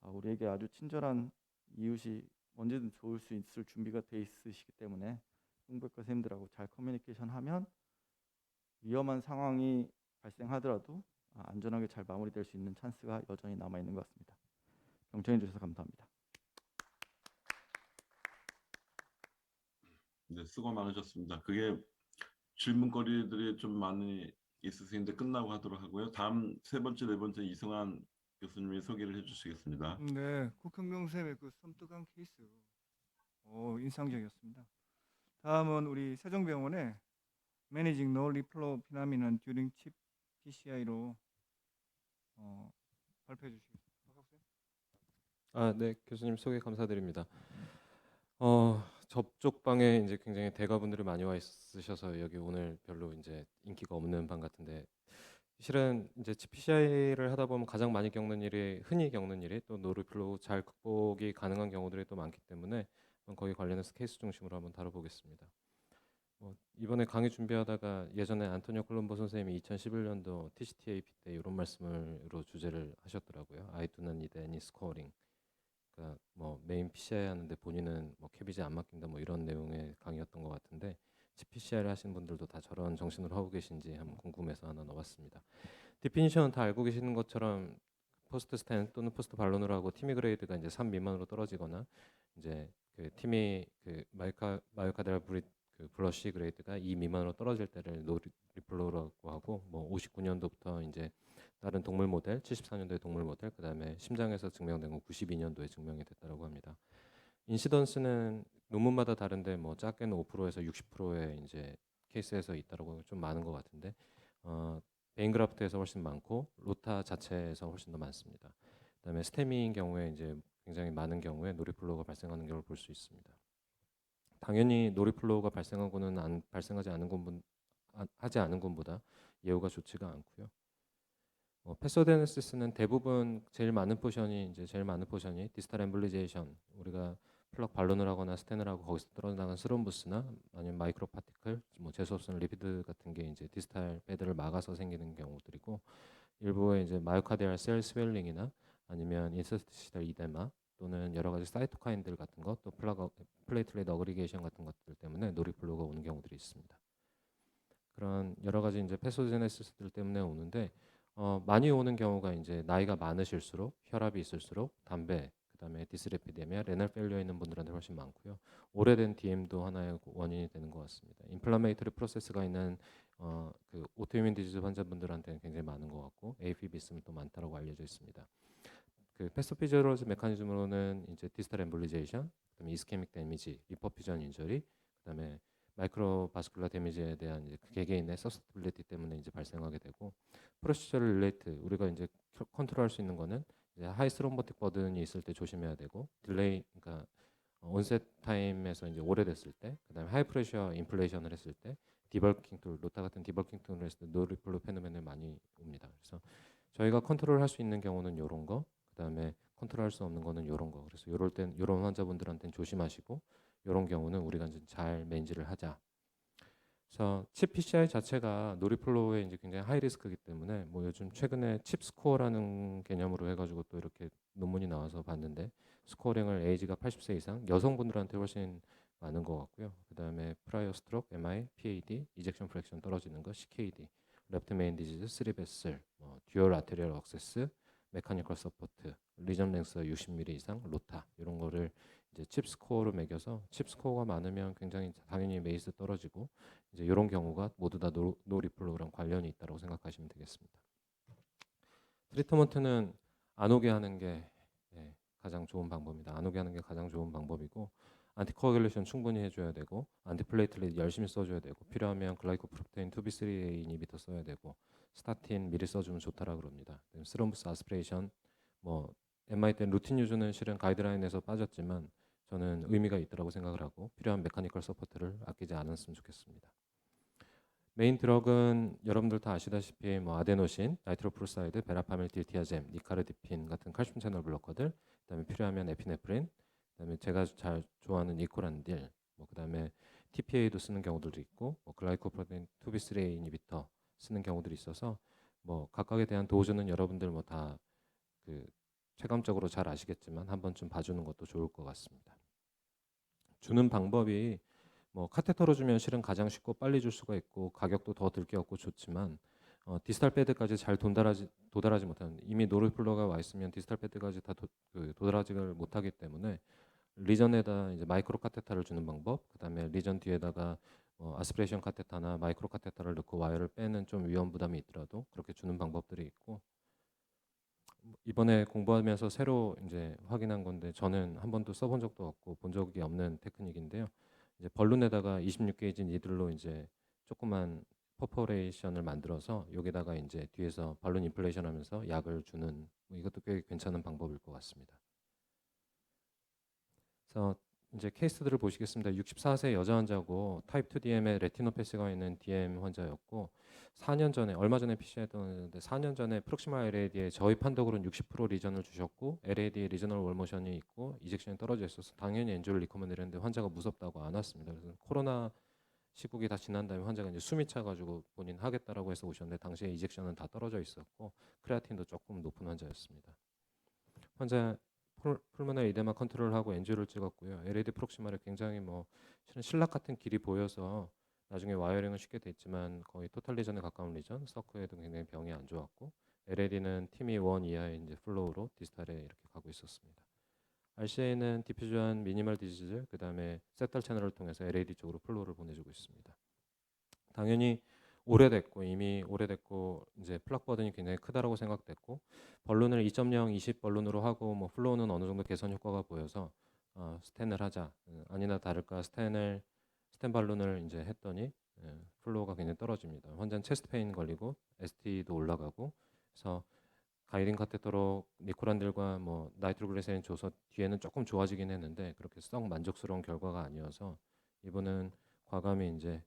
우리에게 아주 친절한 이웃이 언제든 좋을 수 있을 준비가 돼 있으시기 때문에 흉부외과 선생님들하고 잘 커뮤니케이션하면 위험한 상황이 발생하더라도 안전하게 잘 마무리될 수 있는 찬스가 여전히 남아 있는 것 같습니다. 경청해 주셔서 감사합니다. 네, 수고 많으셨습니다. 그게 질문거리들이 좀 많이 있으신데 끝나고 하도록 하고요. 다음 세 번째, 네 번째 이승환 교수님이 소개를 해주시겠습니다. 네, 국형경 쌤의 그 섬뜩한 케이스 인상적이었습니다. 다음은 우리 세종병원의 Managing No Reflow Phenomenon During Chip PCI로 발표해 주시겠습니다. 박학생? 네, 교수님 소개 감사드립니다. 접촉 방에 이제 굉장히 대가분들이 많이 와 있으셔서 여기 오늘 별로 이제 인기가 없는 방 같은데, 실은 이제 PCI를 하다 보면 가장 많이 겪는 일이, 흔히 겪는 일이 또 노리플로우 잘 극복이 가능한 경우들이 또 많기 때문에 거기 관련해서 케이스 중심으로 한번 다뤄보겠습니다. 이번에 강의 준비하다가 예전에 안토니오 콜롬보 선생님이 2011년도 TCTAP 때 이런 말씀으로 주제를 하셨더라고요. I do not need any scoring. 그러니까 뭐 메인 PCI 하는데 본인은 뭐 캐비지 안 맡긴다 뭐 이런 내용의 강의였던 것 같은데, PCI를 하시는 분들도 다 저런 정신으로 하고 계신지 한번 궁금해서 하나 넣어봤습니다. 디피니션은 다 알고 계시는 것처럼 포스트 스탠 또는 포스트 발론으로 하고 티미 그레이드가 이제 3 미만으로 떨어지거나, 이제 그 티미 그 마이오카드랄 그 블러시 그레이드가 2 미만으로 떨어질 때를 노 리플로우라고 하고, 뭐 59년도부터 이제 다른 동물 모델, 74년도의 동물 모델, 그다음에 심장에서 증명된 건 92년도에 증명이 됐다고 합니다. 인시던스는 논문마다 다른데 뭐 작게는 5%에서 60%의 이제 케이스에서 있다라고 좀 많은 것 같은데, 베인그라프트에서 훨씬 많고 로타 자체에서 훨씬 더 많습니다. 그다음에 스테미인 경우에 이제 굉장히 많은 경우에 노리플로우가 발생하는 경우를 볼 수 있습니다. 당연히 노리플로우가 발생하고는 발생하지 않은 군분 하지 않은 군보다 예후가 좋지가 않고요. 패서데네시스는 대부분 제일 많은 포션이 디스탈 엠블리제이션, 우리가 플럭 발론을 하거나 스텐을 하고 거기서 떨어져나간 스롬부스나 아니면 마이크로 파티클, 뭐 재수 없는 리피드 같은 게 이제 디스탈 패드를 막아서 생기는 경우들이고, 일부의 이제 마이오카디알 셀 스웰링이나 아니면 인터스티셜 이데마 또는 여러 가지 사이토카인들 같은 것, 또 플레이틀렛 어그리게이션 같은 것들 때문에 노리플로우가 오는 경우들이 있습니다. 그런 여러 가지 이제 패소제네시스들 때문에 오는데, 많이 오는 경우가 이제 나이가 많으실수록, 혈압이 있을수록, 담배, 그다음에 디스레피데미아, 레날 페일리어 있는 분들한테 훨씬 많고요. 오래된 DM도 하나의 원인이 되는 것 같습니다. 인플라메이터리 프로세스가 있는 그 오토이뮨 디지즈 환자분들한테는 굉장히 많은 것 같고, AFib 있으면 또 많다라고 알려져 있습니다. 그 패소피지올로지 메커니즘으로는 이제 디스탈 엠볼리제이션, 그다음에 이스케믹 데미지, 리퍼피전 인저리, 그다음에 마이크로 바스쿨라 데미지에 대한 이제 개개인의 서스티빌리티 때문에 이제 발생하게 되고, 프로시저럴 릴레이트, 우리가 이제 컨트롤할 수 있는 거는 이제 하이 스롬보틱 버든이 있을 때 조심해야 되고, 딜레이, 그러니까 온셋 타임에서 이제 오래됐을 때, 그다음에 하이 프레셔 인플레이션을 했을 때, 디벌킹 툴, 로타 같은 디벌킹 툴을 했을 때 노리플로 페노멘을 많이 옵니다. 그래서 저희가 컨트롤할 수 있는 경우는 이런 거, 그다음에 컨트롤할 수 없는 거는 이런 거. 그래서 이럴 땐 이런 환자분들한테는 조심하시고, 이런 경우는 우리가 이제 잘 매니지를 하자. 그래서 칩 PCI 자체가 노리플로우에 이제 굉장히 하이 리스크이기 때문에, 뭐 요즘 최근에 칩 스코어라는 개념으로 해가지고 또 이렇게 논문이 나와서 봤는데, 스코어링을 에이지가 80세 이상 여성분들한테 훨씬 많은 것 같고요. 그다음에 프라이어 스트로크, MI, PAD, 이젝션 프랙션 떨어지는 거, CKD, 레프트 메인 디지즈, 3베슬, 듀얼 아테리얼 억세스, 메카니컬 서포트, 리전 랭스 60mm 이상, 로타, 이런 거를 이제 칩 스코어로 매겨서, 칩 스코어가 많으면 굉장히 당연히 메이스 떨어지고, 이제 이런 경우가 모두 다 노리플로우랑 관련이 있다고 생각하시면 되겠습니다. 트리트먼트는 안 오게 하는 게 가장 좋은 방법입니다. 안 오게 하는 게 가장 좋은 방법이고, 안티코아귤레이션 충분히 해줘야 되고, 안티플레이틀렛 열심히 써줘야 되고, 필요하면 글라이코프롭테인 2B3A 이니비터 써야 되고, 스타틴 미리 써주면 좋다라 그럽니다. 스럼부스 아스피레이션, 뭐 MI 때 루틴 유즈는 실은 가이드라인에서 빠졌지만 저는 의미가 있다고 생각을 하고, 필요한 메카니컬 서포트를 아끼지 않았으면 좋겠습니다. 메인 드럭은 여러분들 다 아시다시피 뭐 아데노신, 나이트로프로사이드, 베라파밀, 딜티아젬, 니카르디핀 같은 칼슘 채널 블로커들, 그다음에 필요하면 에피네프린, 그다음에 제가 잘 좋아하는 니코란딜, 뭐 그다음에 TPA도 쓰는 경우들도 있고, 뭐 글라이코프로테인 2B3A 이니비터 쓰는 경우들이 있어서 뭐 각각에 대한 도우즈는 여러분들 뭐 다 그 체감적으로 잘 아시겠지만 한 번쯤 봐주는 것도 좋을 것 같습니다. 주는 방법이 뭐 카테터로 주면 실은 가장 쉽고 빨리 줄 수가 있고 가격도 더 들게 없고 좋지만 디스탈 패드까지 잘 도달하지 못하는, 이미 노르플러가 와 있으면 디스탈 패드까지 다 도달하지를 못하기 때문에 리전에다 이제 마이크로 카테터를 주는 방법, 그다음에 리전 뒤에다가 아스피레이션 카테터나 마이크로 카테터를 넣고 와이어를 빼는 좀 위험 부담이 있더라도 그렇게 주는 방법들이 있고, 이번에 공부하면서 새로 이제 확인한 건데 저는 한 번도 써본 적도 없고 본 적이 없는 테크닉인데요. 이제 벌룬에다가 26게이지 니들로 이제 조그만 퍼포레이션을 만들어서 여기다가 이제 뒤에서 발룬 인플레이션 하면서 약을 주는, 뭐 이것도 꽤 괜찮은 방법일 것 같습니다. 그래서 이제 케이스들을 보시겠습니다. 64세 여자 환자고 타입 2 DM에 레티노패스가 있는 DM 환자였고 4년 전에, 얼마 전에 PC했던데 4년 전에 프록시마 LAD에 저희 판독으로는 60% 리전을 주셨고 LAD 리저널 월모션이 있고 이젝션이 떨어져 있어서 당연히 엔조를 리커먼드 했는데 환자가 무섭다고 안 왔습니다. 그래서 코로나 시국이 다 지난 다음에 환자가 이제 숨이 차가지고 본인 하겠다라고 해서 오셨는데 당시에 이젝션은 다 떨어져 있었고 크레아틴도 조금 높은 환자였습니다. 환자 풀모널 이데마 컨트롤하고 엔지오를 찍었고요. LED 프록시마를 굉장히 뭐 실은 신락 같은 길이 보여서 나중에 와이어링은 쉽게 됐지만 거의 토탈 리전에 가까운 리전, 서크에도 굉장히 병이 안 좋았고 LAD는 팀이 1 이하의 이제 플로우로 디스탈에 이렇게 가고 있었습니다. RCA는 디퓨전 미니멀 디지즈, 그다음에 세탈 채널을 통해서 LAD 쪽으로 플로우를 보내주고 있습니다. 당연히 이미 오래됐고 이제 플락 버든이 굉장히 크다라고 생각됐고 벌룬을 2.0, 20 벌룬으로 하고 뭐 플로우는 어느 정도 개선 효과가 보여서 스텐을 하자. 아니나 다를까 스텐 발룬을 이제 했더니 플로우가 굉장히 떨어집니다. 환자는 체스트 페인 걸리고 ST도 올라가고, 그래서 가이딩 카테터로 니코란딜과 뭐 나이트로글리세린 줘서 뒤에는 조금 좋아지긴 했는데 그렇게 썩 만족스러운 결과가 아니어서 이분은 과감히 이제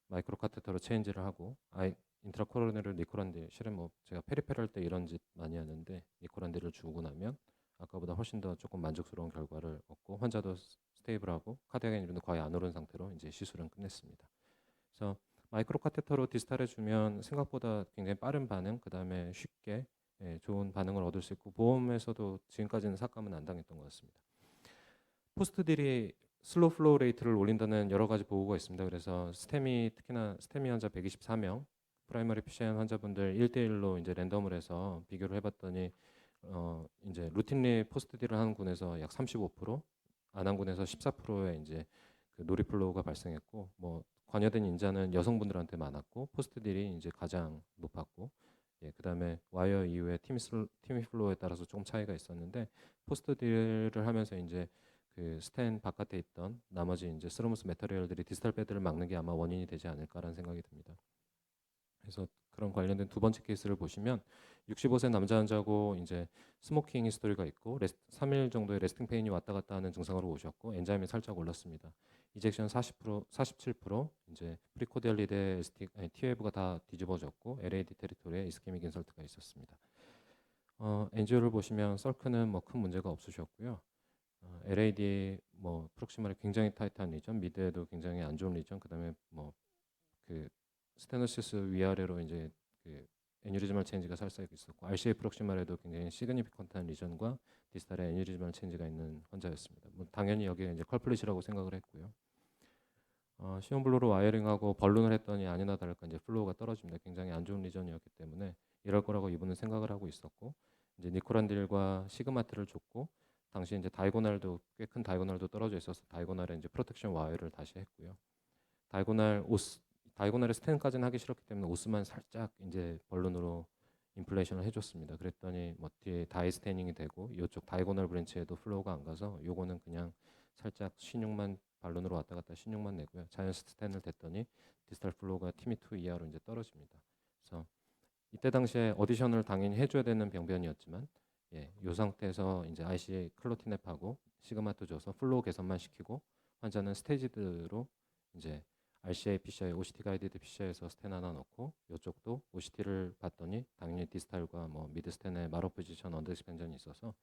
마이크로 카테터로 체인지를 하고 인트라코로네를 니코란딜, 실은 뭐 제가 페리페럴 때 이런 짓 많이 하는데 니코란딜을 주고 나면 아까보다 훨씬 더 조금 만족스러운 결과를 얻고 환자도 스테이블하고 카디악 엔율도 거의 안 오른 상태로 이제 시술은 끝냈습니다. 그래서 마이크로 카테터로 디스탈해 주면 생각보다 굉장히 빠른 반응, 그다음에 쉽게 좋은 반응을 얻을 수 있고 보험에서도 지금까지는 삭감은 안 당했던 것 같습니다. 포스트딜이 슬로우 플로우 레이트를 올린다는 여러 가지 보고가 있습니다. 그래서 특히나 스테미 환자 124명, 프라이머리 PCN 환자분들 1대1로 이제 랜덤을 해서 비교를 해봤더니 이제 루틴리 포스트딜을 하는 군에서 약 35%, 안 한 군에서 14%의 이제 그 노리플로우가 발생했고, 뭐 관여된 인자는 여성분들한테 많았고 포스트딜이 이제 가장 높았고, 그다음에 와이어 이후에 팀이 플로우에 따라서 조금 차이가 있었는데 포스트딜을 하면서 이제 그 스텐 바깥에 있던 나머지 이제 스로무스 메터리얼들이 디스탈 패드를 막는 게 아마 원인이 되지 않을까라는 생각이 듭니다. 그래서 그런 관련된 두 번째 케이스를 보시면 65세 남자 환자고 이제 스모킹 히스토리가 있고 3일 정도의 레스팅 페인이 왔다 갔다 하는 증상으로 오셨고 엔자임이 살짝 올랐습니다. 이젝션 40%, 47%, 이제 프리코델리데 T웨이브가 다 뒤집어졌고 LAD 테리토리에 이스케믹 인설트가 있었습니다. 엔지오를 보시면 서크는 뭐 큰 문제가 없으셨고요. LAD 뭐 프록시마를 굉장히 타이트한 리전, 미드에도 굉장히 안 좋은 리전, 그다음에 뭐 그 스테노시스 위아래로 이제 그 애뉴리즈말 체인지가 살짝 있었고 RCA 프록시마에도 굉장히 시그니피컨트한 리전과 디스탈에 애뉴리즈말 체인지가 있는 환자였습니다. 뭐 당연히 여기에 이제 컬플릿이라고 생각을 했고요. 시온블루로 와이어링하고 벌룬을 했더니 아니나 다를까 이제 플로우가 떨어집니다. 굉장히 안 좋은 리전이었기 때문에 이럴 거라고 이분은 생각을 하고 있었고, 이제 니코란딜과 시그마트를 줬고 당시 이제 다이고날도 꽤 큰 다이고날도 떨어져 있어서 다이고날에 이제 프로텍션 와이어를 다시 했고요. 다이고날에 스텐까지는 하기 싫었기 때문에 오스만 살짝 이제 벌룬으로 인플레이션을 해줬습니다. 그랬더니 뭐 뒤에 다이 스테닝이 되고 이쪽 다이고널 브랜치에도 플로우가 안 가서 요거는 그냥 살짝 신용만 발론으로 왔다 갔다 신용만 내고요. 자이언 스텐을 댔더니 디스탈 플로우가 팀이 2 이하로 이제 떨어집니다. 그래서 이때 당시에 오디션을 당연히 해줘야 되는 병변이었지만 이 상태에서 이제 ICA 클로티넵하고 시그마트 줘서 플로우 개선만 시키고 환자는 스테이지드로 이제 RCA PCI, OCT 가이디드 PCI에서 스텐 하나 넣고 이쪽도 OCT를 봤더니 당연히 디스탈과 뭐 미드 스텐의 마로 포지션 언더 익스펜전이 있어서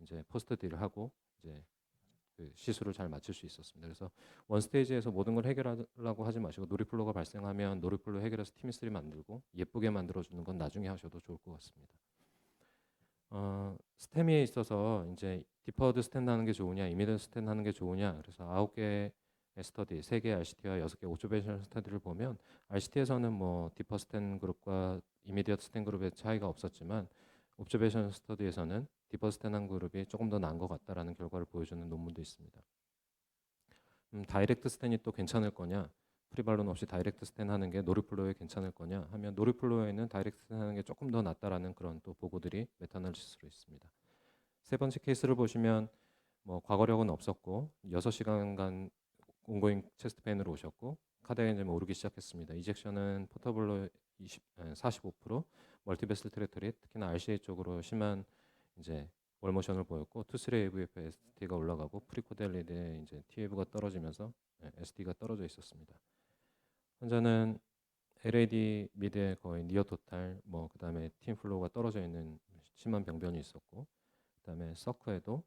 이제 포스트 딜을 하고 이제 그 시술을 잘 맞출 수 있었습니다. 그래서 원 스테이지에서 모든 걸 해결하려고 하지 마시고 노리플로가 발생하면 노리플로 해결해서 팀3 만들고 예쁘게 만들어주는 건 나중에 하셔도 좋을 것 같습니다. 스템에 있어서 이제 디퍼드 스탠 하는 게 좋으냐, 이미디어트 스탠 하는 게 좋으냐. 그래서 9개의 스터디, 3개 RCT와 6개 옵저베이션 스터디를 보면 RCT에서는 뭐 디퍼 스탠 그룹과 이미디어트 스탠 그룹의 차이가 없었지만 옵저베이션 스터디에서는 디퍼 스탠 한 그룹이 조금 더 나은 것 같다라는 결과를 보여주는 논문도 있습니다. 다이렉트 스탠이 또 괜찮을 거냐? 프리발론 없이 다이렉트 스탠 하는 게 노리플로에 괜찮을 거냐 하면 노리플로에는 다이렉트 스탠 하는 게 조금 더 낫다라는 그런 또 보고들이 메타널리시스로 있습니다. 세 번째 케이스를 보시면 뭐 과거력은 없었고 6시간간 온고잉 체스트 페인으로 오셨고 카드가 이제 뭐 오르기 시작했습니다. 이젝션은 포터블로 45%, 멀티베슬 트레토리 특히나 RCA 쪽으로 심한 이제 월모션을 보였고 투스리 AVF ST가 올라가고 프리코델리드의 이제 TAV가 떨어지면서 SD가 떨어져 있었습니다. 환자는 LAD 미드에 거의 니어 토탈 뭐 그다음에 팀 플로우가 떨어져 있는 심한 병변이 있었고 그다음에 서크에도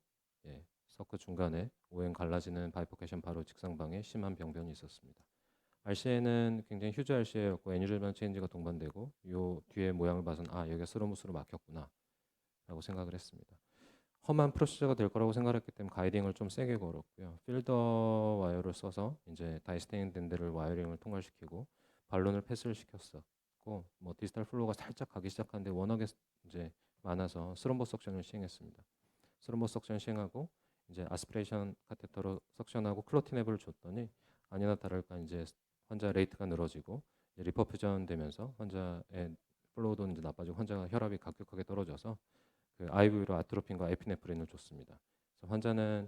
서크 중간에 OM 갈라지는 바이포케이션 바로 직상방에 심한 병변이 있었습니다. RCA는 굉장히 휴지 RCA였고 애니멀 체인지가 동반되고 요 뒤에 모양을 봐서는 여기가 스로무스로 막혔구나 라고 생각을 했습니다. 험한 프로시저가 될 거라고 생각했기 때문에 가이딩을 좀 세게 걸었고요. 필더 와이어를 써서 이제 다이스테인 된 데를 와이어링을 통과시키고 발론을 패스를 시켰었고 뭐 디지털 플로우가 살짝 가기 시작하는데 워낙에 이제 많아서 스럼버 석션을 시행했습니다. 스럼버 석션 시행하고 이제 아스피레이션 카테터로 석션하고 클로티냅을 줬더니 아니나 다를까 이제 환자 레이트가 늘어지고 리퍼퓨전 되면서 환자의 플로우도 이제 나빠지고 환자가 혈압이 급격하게 떨어져서 그 IV로 아트로핀과 에피네프린을 줬습니다. 그래서 환자는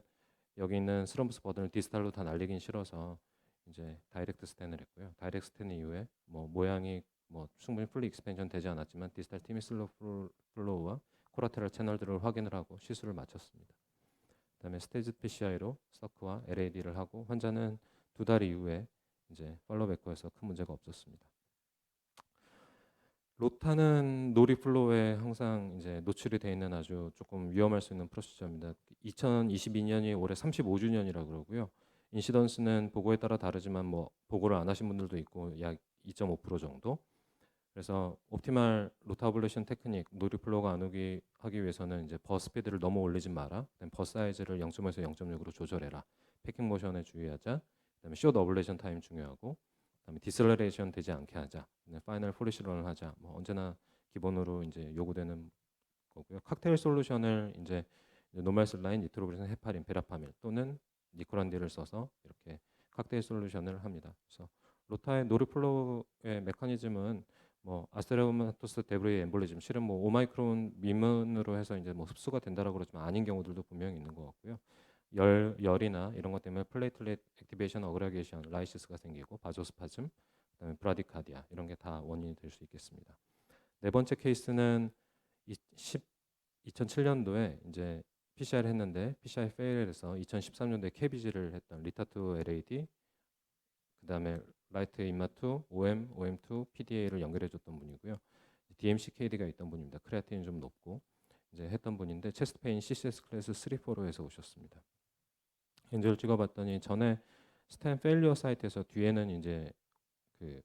여기 있는 스럼버스 버든을 디스탈로 다 날리긴 싫어서 이제 다이렉트 스탠을 했고요. 다이렉트 스탠 이후에 뭐 모양이 뭐 충분히 풀리 익스펜션 되지 않았지만 디스탈 티미슬로 플로우와 코라테럴 채널들을 확인을 하고 시술을 마쳤습니다. 그다음에 스테이지 PCI로 서크와 LAD를 하고 환자는 2달 이후에 이제 팔로백커에서 큰 문제가 없었습니다. 로타는 노리플로우에 항상 이제 노출이 되어 있는 아주 조금 위험할 수 있는 프로시저입니다. 2022년이 올해 35주년이라고 그러고요. 인시던스는 보고에 따라 다르지만 뭐 보고를 안 하신 분들도 있고 약 2.5% 정도. 그래서 옵티멀 로타 어블레이션 테크닉 노리플로우가 안 오게 하기 위해서는 이제 버 스피드를 너무 올리지 마라. 버 사이즈를 0.5에서 0.6으로 조절해라. 패킹 모션에 주의하자. 그다음에 숏 어블레이션 타임 중요하고 그다음에 디셀러레이션 되지 않게 하자. 파이널 폴리시 런을 하자. 뭐 언제나 기본으로 이제 요구되는 거고요. 칵테일 솔루션을 이제 노말슬라인, 니트로그리슨, 헤파린, 베라파밀 또는 니코란디를 써서 이렇게 칵테일 솔루션을 합니다. 그래서 로타의 노리플로우의 메커니즘은 뭐 아스테레오마토스 데브리 엠볼리즘 실은 뭐 5마이크론 미만으로 해서 이제 뭐 흡수가 된다라고 그러지만 아닌 경우들도 분명히 있는 것 같고요. 열이나 이런 것 때문에 플레이틀렛 액티베이션 어그레게이션 라이시스가 생기고 바조스파즘 그다음에 브라디카디아 이런 게 다 원인이 될 수 있겠습니다. 네 번째 케이스는 2007년도에 이제 PCI를 했는데 PCI 페일해서 2013년도에 KBG를 했던 리타투 LAD 그다음에 라이트 인마2 OM, OM2 PDA를 연결해줬던 분이고요. DMC KD가 있던 분입니다. 크레아틴이 좀 높고 이제 했던 분인데 체스트 페인 CCS 클래스 3, 4로에서 오셨습니다. 엔젤 찍어봤더니 전에 스탠 페일리어 사이트에서 뒤에는 이제 그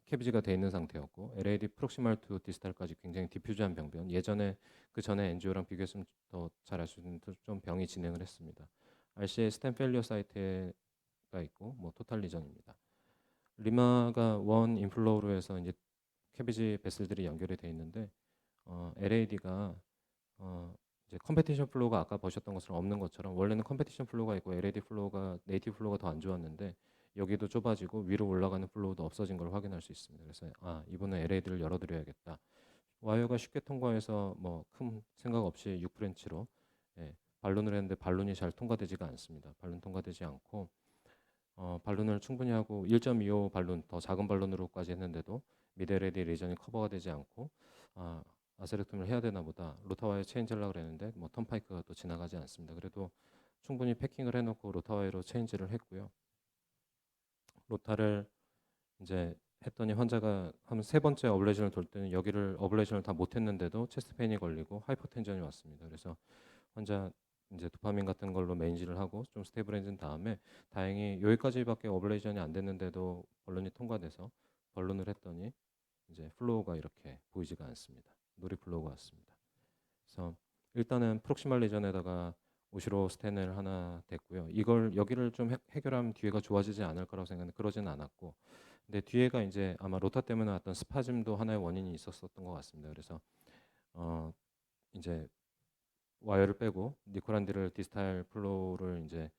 캐비지가 돼 있는 상태였고 LAD 프록시말 투 디스탈까지 굉장히 디퓨즈한 병변. 예전에 그 전에 엔지오랑 비교했으면 더 잘 알 수 있는 좀 병이 진행을 했습니다. RCA 스탠 페일리어 사이트가 있고 뭐 토탈 리전입니다. 리마가 원 인플로우로 해서 이제 캐비지 베슬들이 연결이 돼 있는데 LAD가 이제 컴페티션 플로우가 아까 보셨던 것처럼 없는 것처럼 원래는 컴페티션 플로우가 있고 LAD 플로우가 네이티브 플로우가 더 안 좋았는데 여기도 좁아지고 위로 올라가는 플로우도 없어진 걸 확인할 수 있습니다. 그래서 이번에 LAD를 열어드려야겠다. 와이어가 쉽게 통과해서 뭐 큰 생각 없이 6프렌치로 발론을 했는데 발론이 잘 통과되지가 않습니다. 발론 통과되지 않고 발론을 충분히 하고 1.25 발론 더 작은 발론으로까지 했는데도 미드 LAD 리전이 커버가 되지 않고 아세렉톰을 해야 되나 보다. 로타와이어 체인지를 하려고 그랬는데 뭐 턴파이크가 또 지나가지 않습니다. 그래도 충분히 패킹을 해놓고 로타와이어로 체인지를 했고요. 로타를 이제 했더니 환자가 한 세 번째 어블레이션을 돌 때는 여기를 어블레이션을 다 못했는데도 체스트 페인이 걸리고 하이퍼텐션이 왔습니다. 그래서 환자 이제 도파민 같은 걸로 매니지를 하고 좀 스테이블해진 다음에 다행히 여기까지밖에 어블레이션이 안 됐는데도 벌룬이 통과돼서 벌룬을 했더니 이제 플로우가 이렇게 보이지가 않습니다. 놀이 플로우가 왔습니다. 그래서 일단은 프록시말 리전에다가 오시로 스텐을 하나 댔고요. 이걸 여기를 좀 해결하면 뒤에가 좋아지지 않을 거라고 생각했는데 그러지는 않았고, 근데 뒤에가 이제 아마 로타 때문에 왔던 스파즘도 하나의 원인이 있었던 것 같습니다. 그래서 이제 와이어를 빼고 니코란디를 디스탈 플로우를 이제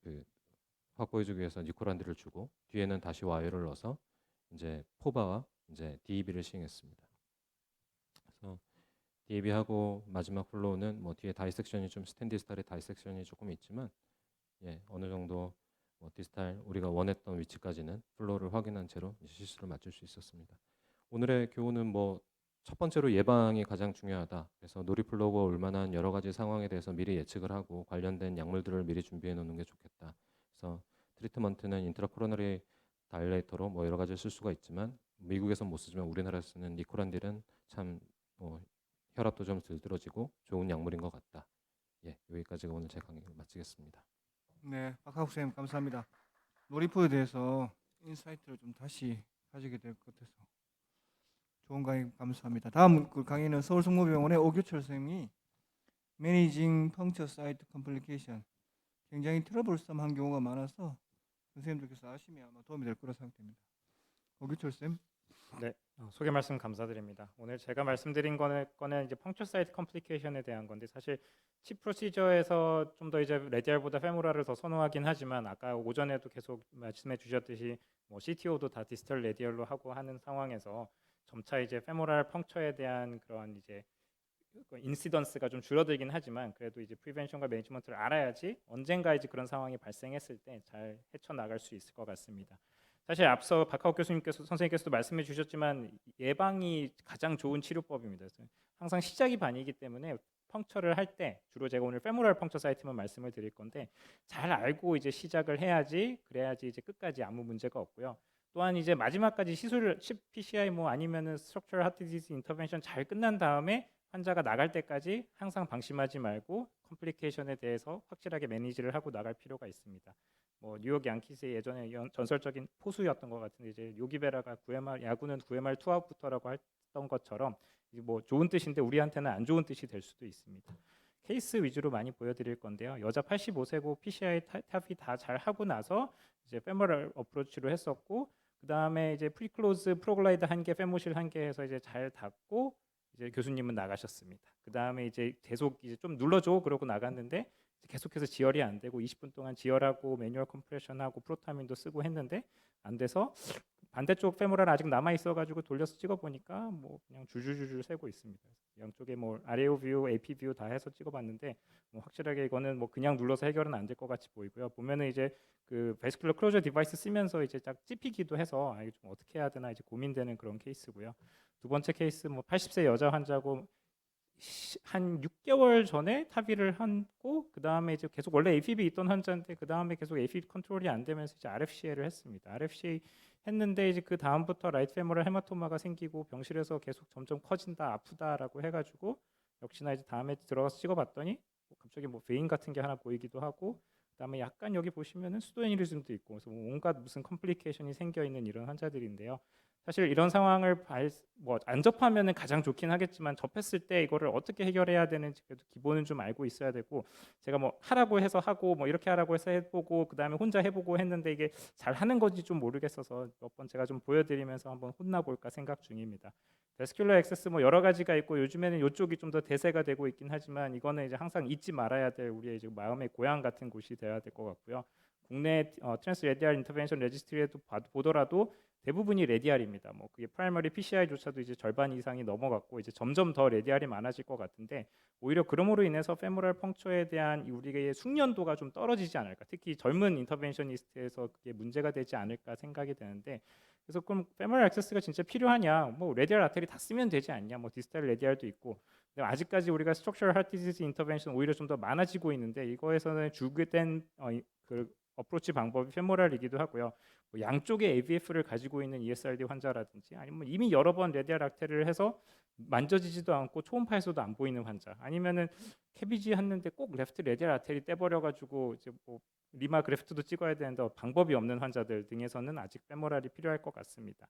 그 확보해주기 위해서 니코란디를 주고 뒤에는 다시 와이어를 넣어서 이제 포바와 이제 DEB를 시행했습니다. 그래서 DEB하고 마지막 플로우는 뭐 뒤에 다이섹션이 좀 스텐 디스탈의 다이섹션이 조금 있지만 어느 정도 뭐 디스탈 우리가 원했던 위치까지는 플로우를 확인한 채로 시스를 맞출 수 있었습니다. 오늘의 교훈은 뭐 첫 번째로 예방이 가장 중요하다. 그래서 놀이플로우가 올 만한 여러 가지 상황에 대해서 미리 예측을 하고 관련된 약물들을 미리 준비해 놓는 게 좋겠다. 그래서 트리트먼트는 인트라코로너리 다일레이터로 뭐 여러 가지 쓸 수가 있지만 미국에서 못 쓰지만 우리나라에서 쓰는 니코란딜은 참 혈압도 좀 들들어지고 좋은 약물인 것 같다. 여기까지가 오늘 제 강의를 마치겠습니다. 네, 박하국 선생님 감사합니다. 놀이포에 대해서 인사이트를 좀 다시 가지게 될 것 같아서 좋은 강의 감사합니다. 다음 그 강의는 서울성모병원의 오규철 선생님이 매니징 펑처 사이트 컴플리케이션, 굉장히 트러블썸한 경우가 많아서 선생님들께서 아시면 아마 도움이 될 거라 생각됩니다. 오규철 쌤. 네, 소개 말씀 감사드립니다. 오늘 제가 말씀드린 거는 이제 펑처 사이트 컴플리케이션에 대한 건데 사실 칩 프로시저에서 좀 더 이제 레디알보다 페모랄을 더 선호하긴 하지만 아까 오전에도 계속 말씀해 주셨듯이 뭐 CTO도 다 디스털 레디얼로 하고 하는 상황에서 점차 이제 페모랄 펑처에 대한 그런 이제 인시던스가 좀 줄어들긴 하지만 그래도 이제 프리벤션과 매니지먼트를 알아야지 언젠가 이제 그런 상황이 발생했을 때 잘 헤쳐나갈 수 있을 것 같습니다. 사실 앞서 박하욱 선생님께서도 말씀해 주셨지만 예방이 가장 좋은 치료법입니다. 항상 시작이 반이기 때문에 펑처를 할 때 주로 제가 오늘 페모랄 펑처 사이트만 말씀을 드릴 건데 잘 알고 이제 시작을 해야지 그래야지 이제 끝까지 아무 문제가 없고요. 또한 이제 마지막까지 시술 PCI 뭐 아니면은 스트럭처럴 하트 디지즈 인터벤션 잘 끝난 다음에 환자가 나갈 때까지 항상 방심하지 말고 컴플리케이션에 대해서 확실하게 매니지를 하고 나갈 필요가 있습니다. 뭐 뉴욕 양키스의 예전에 전설적인 포수였던 것 같은데 이제 요기베라가 9회말 야구는 9회말 투아웃부터라고 했던 것처럼 뭐 좋은 뜻인데 우리한테는 안 좋은 뜻이 될 수도 있습니다. 케이스 위주로 많이 보여드릴 건데요. 여자 85세고 PCI 탑이 다 잘 하고 나서 이제 페모럴 어프로치로 했었고 그 다음에 이제 프리클로즈 프로글라이드 1개, 페모실 1개 해서 이제 잘 닫고 이제 교수님은 나가셨습니다. 그 다음에 이제 계속 이제 좀 눌러줘 그러고 나갔는데 계속해서 지혈이 안 되고 20분 동안 지혈하고 매뉴얼 컴프레션하고 프로타민도 쓰고 했는데 안 돼서 반대쪽 페모랄 아직 남아 있어가지고 돌려서 찍어보니까 뭐 그냥 줄줄줄 세고 있습니다. 양쪽에 뭐 아레오 뷰, AP 뷰 다 해서 찍어봤는데 뭐 확실하게 이거는 뭐 그냥 눌러서 해결은 안 될 것 같이 보이고요. 보면은 이제 그 베스큘러 클로저 디바이스 쓰면서 이제 딱 찝히기도 해서 이거 좀 어떻게 해야 되나 이제 고민되는 그런 케이스고요. 두 번째 케이스 뭐 80세 여자 환자고 한 6개월 전에 타비를 하고 그 다음에 이제 계속 원래 AFib 있던 환자인데 그 다음에 계속 AFib 컨트롤이 안 되면서 이제 RFCA를 했습니다. RFCA 했는데 이제 그 다음부터 라이트 페모럴 헤마토마가 생기고 병실에서 계속 점점 커진다 아프다라고 해가지고 역시나 이제 다음에 들어가서 찍어봤더니 갑자기 뭐 베인 같은 게 하나 보이기도 하고 그다음에 약간 여기 보시면은 수도애니리즘도 있고 그래서 온갖 무슨 컴플리케이션이 생겨 있는 이런 환자들인데요. 사실 이런 상황을 뭐 안 접하면은 가장 좋긴 하겠지만 접했을 때 이거를 어떻게 해결해야 되는지 그래도 기본은 좀 알고 있어야 되고 제가 뭐 하라고 해서 하고 뭐 이렇게 하라고 해서 해보고 그 다음에 혼자 해보고 했는데 이게 잘 하는 건지 좀 모르겠어서 몇 번 제가 좀 보여드리면서 한번 혼나볼까 생각 중입니다. 베스큘러 액세스 뭐 여러 가지가 있고 요즘에는 이쪽이 좀 더 대세가 되고 있긴 하지만 이거는 이제 항상 잊지 말아야 될 우리의 이제 마음의 고향 같은 곳이 돼야 될 것 같고요. 국내 트랜스 레디알 인터벤션 레지스트리에도 보더라도 대부분이 레디알입니다. 뭐 그게 프라이머리 PCI조차도 이제 절반 이상이 넘어갔고 이제 점점 더 레디알이 많아질 것 같은데 오히려 그럼으로 인해서 페모럴 펑처에 대한 우리의 숙련도가 좀 떨어지지 않을까. 특히 젊은 인터벤셔니스트에서 그게 문제가 되지 않을까 생각이 되는데 그래서 그럼 페모럴 액세스가 진짜 필요하냐? 뭐 레디알 아테리 다 쓰면 되지 않냐? 뭐 디스탈 레디알도 있고. 근데 아직까지 우리가 스트럭처럴 하트 디지즈 인터벤션 오히려 좀 더 많아지고 있는데 이거에서는 주된 그 어프로치 방법이 페모랄이기도 하고요. 뭐 양쪽에 AVF를 가지고 있는 ESRD 환자라든지 아니면 이미 여러 번 레디알 악테를 해서 만져지지도 않고 초음파에서도 안 보이는 환자, 아니면은 캐비지 했는데 꼭 레프트 레디알 아테리 떼버려가지고 이제 뭐 리마 그래프트도 찍어야 되는데 방법이 없는 환자들 등에서는 아직 페모랄이 필요할 것 같습니다.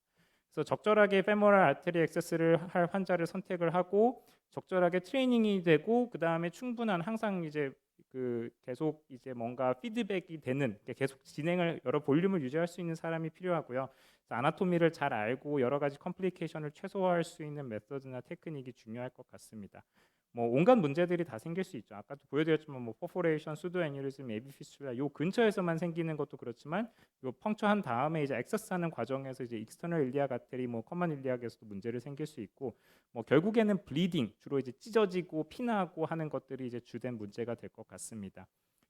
그래서 적절하게 페모랄 아테리 액세스를 할 환자를 선택을 하고 적절하게 트레이닝이 되고 그 다음에 충분한 항상 이제 그 계속 이제 뭔가 피드백이 되는 계속 진행을 여러 볼륨을 유지할 수 있는 사람이 필요하고요. 그래서 아나토미를 잘 알고 여러 가지 컴플리케이션을 최소화할 수 있는 메서드나 테크닉이 중요할 것 같습니다. 뭐 온갖 문제들이 다 생길 수 있죠. 아까도 보여드렸지만 뭐 퍼포레이션, 수도 애뉴리즘, 에비 피스툴라 요 근처에서만 생기는 것도 그렇지만 요 펑처한 다음에 이제 액세스하는 과정에서 이제 익스터널 일리아 아테리, 뭐 커먼 일리아에서도 문제를 생길 수 있고 뭐 결국에는 블리딩, 주로 이제 찢어지고 피나고 하는 것들이 이제 주된 문제가 될 것 같습니다.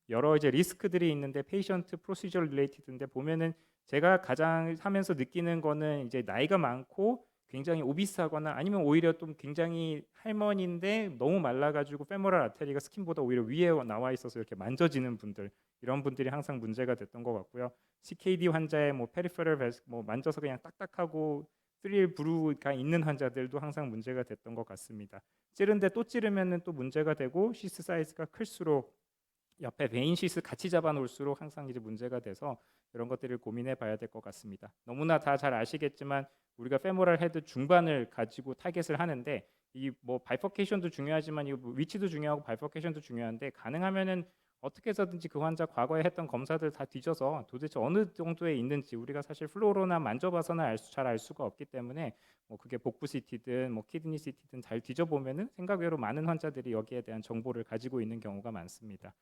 여러 이제 리스크들이 있는데 페이션트 프로시저 릴레이티드인데 보면은 제가 가장 하면서 느끼는 거는 이제 나이가 많고 굉장히 오비스하거나 아니면 오히려 좀 굉장히 할머니인데 너무 말라가지고 페모랄 아테리가 스킨보다 오히려 위에 나와 있어서 이렇게 만져지는 분들, 이런 분들이 항상 문제가 됐던 것 같고요. CKD 환자의 뭐 페리페럴 뭐 만져서 그냥 딱딱하고 스릴 브루가 있는 환자들도 항상 문제가 됐던 것 같습니다. 찌른데 또 찌르면은 또 문제가 되고 시스 사이즈가 클수록 옆에 베인 시스 같이 잡아놓을수록 항상 이제 문제가 돼서 이런 것들을 고민해 봐야 될 것 같습니다. 너무나 다 잘 아시겠지만 우리가 페모랄 헤드 중반을 가지고 타겟을 하는데 이 뭐 바이퍼케이션도 중요하지만 이 위치도 중요하고 바이퍼케이션도 중요한데 가능하면은 어떻게 해서든지 그 환자 과거에 했던 검사들 다 뒤져서 도대체 어느 정도에 있는지 우리가 사실 플로로나 만져봐서는 잘 알 수가 없기 때문에 뭐 그게 복부 CT든 뭐 키드니 CT든 잘 뒤져보면은 생각외로 많은 환자들이 여기에 대한 정보를 가지고 있는 경우가 많습니다.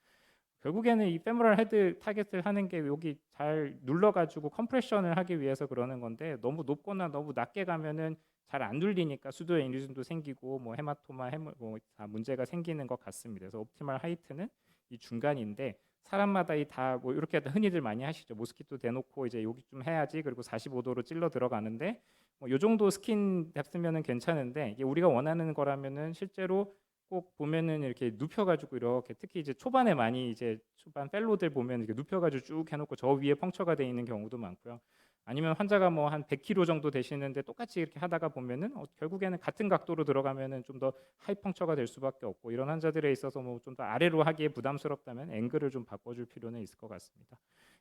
결국에는 이 페모랄 헤드 타겟을 하는 게 여기 잘 눌러가지고 컴프레션을 하기 위해서 그러는 건데 너무 높거나 너무 낮게 가면은 잘 안 눌리니까 수도 애니즘도 생기고 뭐 헤마토마 뭐 다 문제가 생기는 것 같습니다. 그래서 옵티멀 하이트는 이 중간인데 사람마다 이 다 뭐 이렇게 흔히들 많이 하시죠. 모스키토 대놓고 이제 여기 좀 해야지 그리고 45도로 찔러 들어가는데 뭐 요 정도 스킨 뎁스면은 괜찮은데 이게 우리가 원하는 거라면은 실제로 꼭 보면은 이렇게 눕혀가지고 이렇게 특히 이제 초반에 많이 이제 초반 펠로들 보면 이렇게 눕혀가지고 쭉 해놓고 저 위에 펑처가 돼 있는 경우도 많고요. 아니면 환자가 뭐 한 100kg 정도 되시는데 똑같이 이렇게 하다가 보면은 결국에는 같은 각도로 들어가면은 좀 더 하이 펑처가 될 수밖에 없고 이런 환자들에 있어서 뭐 좀 더 아래로 하기에 부담스럽다면 앵글을 좀 바꿔줄 필요는 있을 것 같습니다.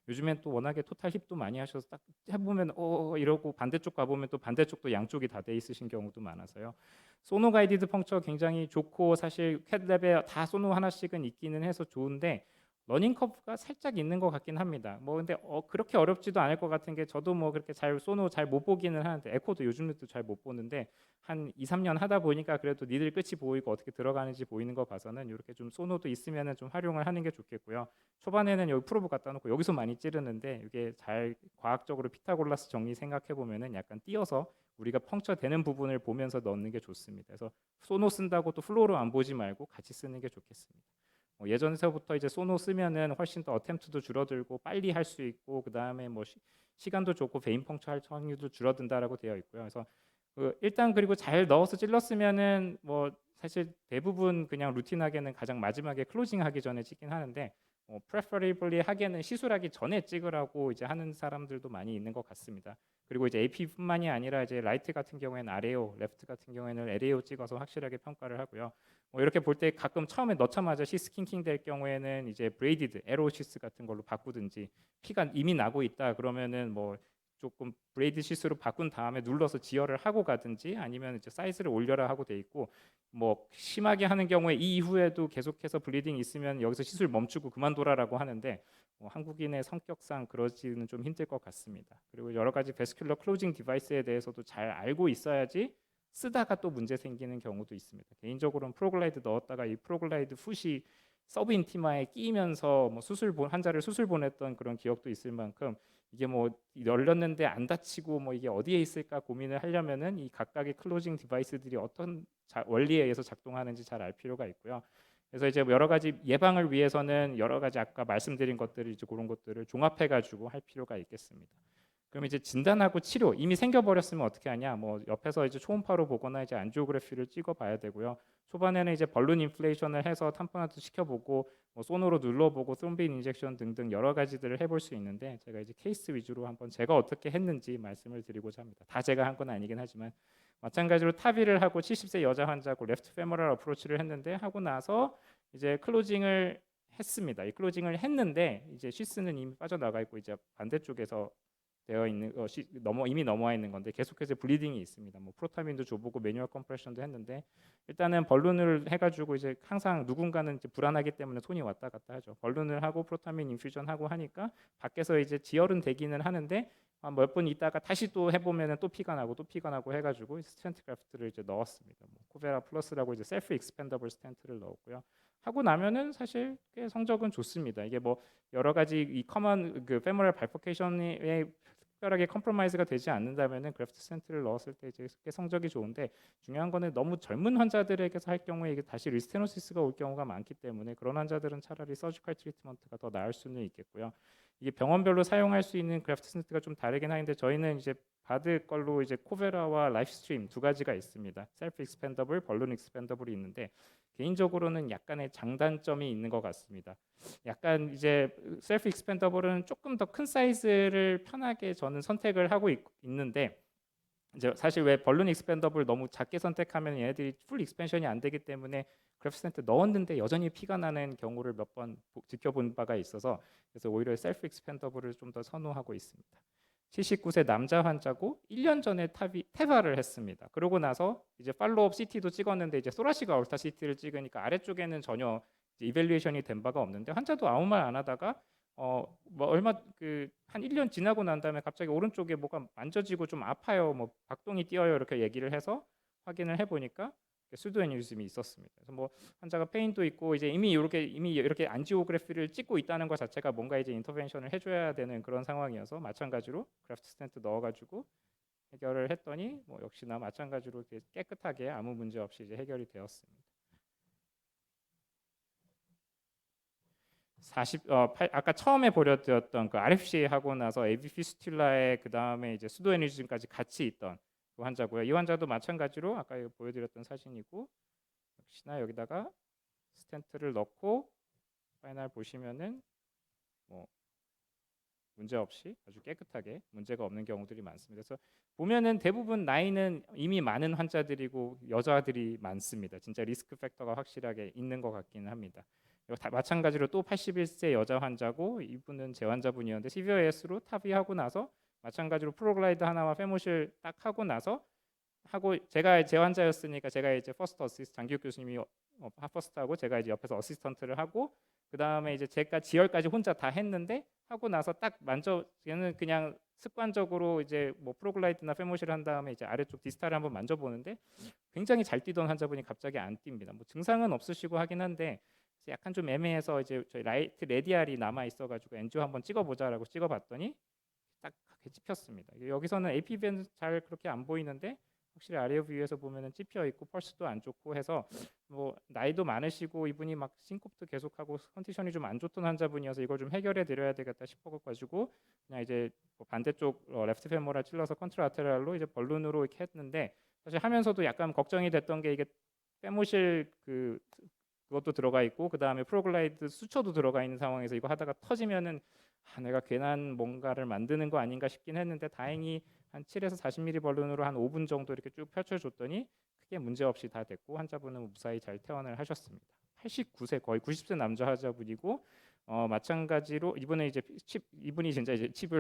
요즘엔 또 워낙에 토탈 힙도 많이 하셔서 딱 해보면 이러고 반대쪽 가보면 또 반대쪽도 양쪽이 다 돼 있으신 경우도 많아서요. 소노 가이디드 펑처 굉장히 좋고 사실 캣랩에 다 소노 하나씩은 있기는 해서 좋은데 러닝 커브가 살짝 있는 것 같긴 합니다. 뭐 근데 그렇게 어렵지도 않을 것 같은 게 저도 뭐 그렇게 잘 소노 잘 못 보기는 하는데 에코도 요즘도 잘 못 보는데 한 2, 3년 하다 보니까 그래도 니들 끝이 보이고 어떻게 들어가는지 보이는 거 봐서는 이렇게 좀 소노도 있으면은 좀 활용을 하는 게 좋겠고요. 초반에는 여기 프로브 갖다 놓고 여기서 많이 찌르는데 이게 잘 과학적으로 피타고라스 정리 생각해 보면은 약간 띄어서 우리가 펑처 되는 부분을 보면서 넣는 게 좋습니다. 그래서 소노 쓴다고 또 플로로 안 보지 말고 같이 쓰는 게 좋겠습니다. 예전서부터 이제 소노 쓰면은 훨씬 더 어템프트도 줄어들고 빨리 할 수 있고 그 다음에 뭐 시간도 좋고 베인 펑처 할 확률도 줄어든다라고 되어 있고요. 그래서 일단 그리고 잘 넣어서 찔렀으면은 뭐 사실 대부분 그냥 루틴하게는 가장 마지막에 클로징하기 전에 찍긴 하는데 preferably 하기에는 시술하기 전에 찍으라고 이제 하는 사람들도 많이 있는 것 같습니다. 그리고 이제 AP뿐만이 아니라 이제 라이트 같은 경우에는 아레오, 레프트 같은 경우에는 LAO 찍어서 확실하게 평가를 하고요. 이렇게 볼 때 가끔 처음에 넣자마자 시스킹킹 될 경우에는 이제 브레이디드, 에로시스 같은 걸로 바꾸든지 피가 이미 나고 있다 그러면은 뭐 조금 브레이드 시스로 바꾼 다음에 눌러서 지혈을 하고 가든지 아니면 이제 사이즈를 올려라 하고 돼 있고 뭐 심하게 하는 경우에 이 이후에도 계속해서 블리딩 있으면 여기서 시술 멈추고 그만둬라라고 하는데 한국인의 성격상 그러지는 좀 힘들 것 같습니다. 그리고 여러 가지 베스큘러 클로징 디바이스에 대해서도 잘 알고 있어야지 쓰다가 또 문제 생기는 경우도 있습니다. 개인적으로는 프로글라이드 넣었다가 이 프로글라이드 풋이 서브 인티마에 끼면서 뭐 환자를 수술 보냈던 그런 기억도 있을 만큼 이게 뭐 열렸는데 안 다치고 뭐 이게 어디에 있을까 고민을 하려면은 이 각각의 클로징 디바이스들이 어떤 원리에 의해서 작동하는지 잘 알 필요가 있고요. 그래서 이제 여러 가지 예방을 위해서는 여러 가지 아까 말씀드린 것들을 이제 그런 것들을 종합해 가지고 할 필요가 있겠습니다. 그럼 이제 진단하고 치료 이미 생겨버렸으면 어떻게 하냐? 뭐 옆에서 이제 초음파로 보거나 이제 안지오그래피를 찍어봐야 되고요. 초반에는 이제 벌룬 인플레이션을 해서 탐포나트 시켜보고 뭐 손으로 눌러보고 θρω빈 인젝션 등등 여러 가지들을 해볼 수 있는데 제가 이제 케이스 위주로 한번 제가 어떻게 했는지 말씀을 드리고자 합니다. 다 제가 한 건 아니긴 하지만 마찬가지로 타비를 하고 70세 여자 환자고 레프트 페모럴 어프로치를 했는데 하고 나서 이제 클로징을 했습니다. 이 클로징을 했는데 이제 시스는 이미 빠져나가 있고 이제 반대쪽에서 되어 있는 이미 넘어와 있는 건데 계속해서 블리딩이 있습니다. 뭐 프로타민도 줘보고 매뉴얼 컴프레션도 했는데 일단은 벌룬을 해가지고 이제 항상 누군가는 이제 불안하기 때문에 손이 왔다 갔다 하죠. 벌룬을 하고 프로타민 인퓨전 하고 하니까 밖에서 이제 지혈은 되기는 하는데 몇 분 있다가 다시 또 해보면은 또 피가 나고 해가지고 스텐트 그래프트를 이제 넣었습니다. 뭐 코베라 플러스라고 이제 셀프 익스펜더블 스텐트를 넣었고요. 하고 나면은 사실 꽤 성적은 좋습니다. 이게 뭐 여러 가지 이 커먼 그 페모럴 발포케이션에 특별하게 컴프로마이즈가 되지 않는다면은 그래프트 스텐트를 넣었을 때 이제 꽤 성적이 좋은데 중요한 거는 너무 젊은 환자들에게서 할 경우에 이게 다시 리스테노시스가 올 경우가 많기 때문에 그런 환자들은 차라리 서지컬 트리트먼트가 더 나을 수는 있겠고요. 이게 병원별로 사용할 수 있는 그래프트 스텐트가 좀 다르긴 하는데 저희는 이제 받을 걸로 이제 코베라와 라이프스트림 두 가지가 있습니다. 셀프 익스펜더블, 벌룬 익스펜더블이 있는데 개인적으로는 약간의 장단점이 있는 것 같습니다. 약간 이제 셀프 익스펜더블은 조금 더 큰 사이즈를 편하게 저는 선택을 하고 있는데 이제 사실 왜 벌룬 익스펜더블 너무 작게 선택하면 얘네들이 풀 익스펜션이 안 되기 때문에 그래프트 스텐트 넣었는데 여전히 피가 나는 경우를 몇 번 지켜본 바가 있어서 그래서 오히려 셀프 익스펜더블을 좀 더 선호하고 있습니다. 79세 남자 환자고 1년 전에 태바를 했습니다. 그러고 나서 이제 팔로우업 CT도 찍었는데 이제 소라시가 얼타 CT를 찍으니까 아래쪽에는 전혀 이밸류에이션이 된 바가 없는데 환자도 아무 말 안 하다가 뭐 얼마 한 1년 지나고 난 다음에 갑자기 오른쪽에 뭐가 만져지고 좀 아파요. 뭐 박동이 뛰어요. 이렇게 얘기를 해서 확인을 해 보니까 수도에뉴즘이 있었습니다. 그래서 뭐 환자가 페인도 있고 이제 이미 이렇게 안지오그래피를 찍고 있다는 것 자체가 뭔가 이제 인터벤션을 해줘야 되는 그런 상황이어서 마찬가지로 그래프트 스텐트 넣어가지고 해결을 했더니 뭐 역시나 마찬가지로 이렇게 깨끗하게 아무 문제 없이 이제 해결이 되었습니다. 아까 처음에 보여드렸던 그 RFC 하고 나서 AV 피스툴라에 그 다음에 이제 수도에뉴즘까지 같이 있던 그 환자고요. 이 환자도 마찬가지로 아까 보여드렸던 사진이고 역시나 여기다가 스텐트를 넣고 파이널 보시면은 뭐 문제 없이 아주 깨끗하게 문제가 없는 경우들이 많습니다. 그래서 보면은 대부분 나이는 이미 많은 환자들이고 여자들이 많습니다. 진짜 리스크 팩터가 확실하게 있는 것 같기는 합니다. 마찬가지로 또 81세 여자 환자고 이분은 제 환자분이었는데 시비어 AS로 타비하고 나서 마찬가지로 프로글라이드 하나와 페모실 딱 하고 나서 제가 제 환자였으니까 제가 이제 퍼스트 어시스트 장기욱 교수님이 퍼스트하고 제가 이제 옆에서 어시스턴트를 하고 그 다음에 이제 제가 지혈까지 혼자 다 했는데 하고 나서 딱 얘는 그냥 습관적으로 이제 뭐 프로글라이드나 페모실을 한 다음에 이제 아래쪽 디스탈을 한번 만져보는데 굉장히 잘 뛰던 환자분이 갑자기 안 뜁니다. 뭐 증상은 없으시고 하긴 한데 약간 좀 애매해서 이제 저희 라이트 레디알이 남아 있어가지고 엔지오 한번 찍어보자라고 찍어봤더니 딱 찝혔습니다. 여기서는 APB는 잘 그렇게 안 보이는데 확실히 아래 뷰에서 보면은 찝혀 있고 펄스도 안 좋고 해서 뭐 나이도 많으시고 이분이 막 싱콥도 계속하고 컨디션이 좀 안 좋던 환자분이어서 이걸 좀 해결해 드려야 되겠다 싶어가지고 그냥 이제 뭐 반대쪽 레프트 페모랄 찔러서 컨트라 아테랄로 이제 벌룬으로 이렇게 했는데 사실 하면서도 약간 걱정이 됐던 게 이게 페모실 그것도 들어가 있고 그 다음에 프로글라이드 수초도 들어가 있는 상황에서 이거 하다가 터지면은 내가 괜한 뭔가를 만드는 거 아닌가 싶긴 했는데 다행히 한 7에서 40mm 벌룬으로 한 5분 정도 이렇게 쭉 펼쳐줬더니 크게 문제 없이 다 됐고 환자분은 무사히 잘 퇴원을 하셨습니다. 89세 거의 90세 남자 환자분이고 마찬가지로 이분은 이분이 진짜 이제 칩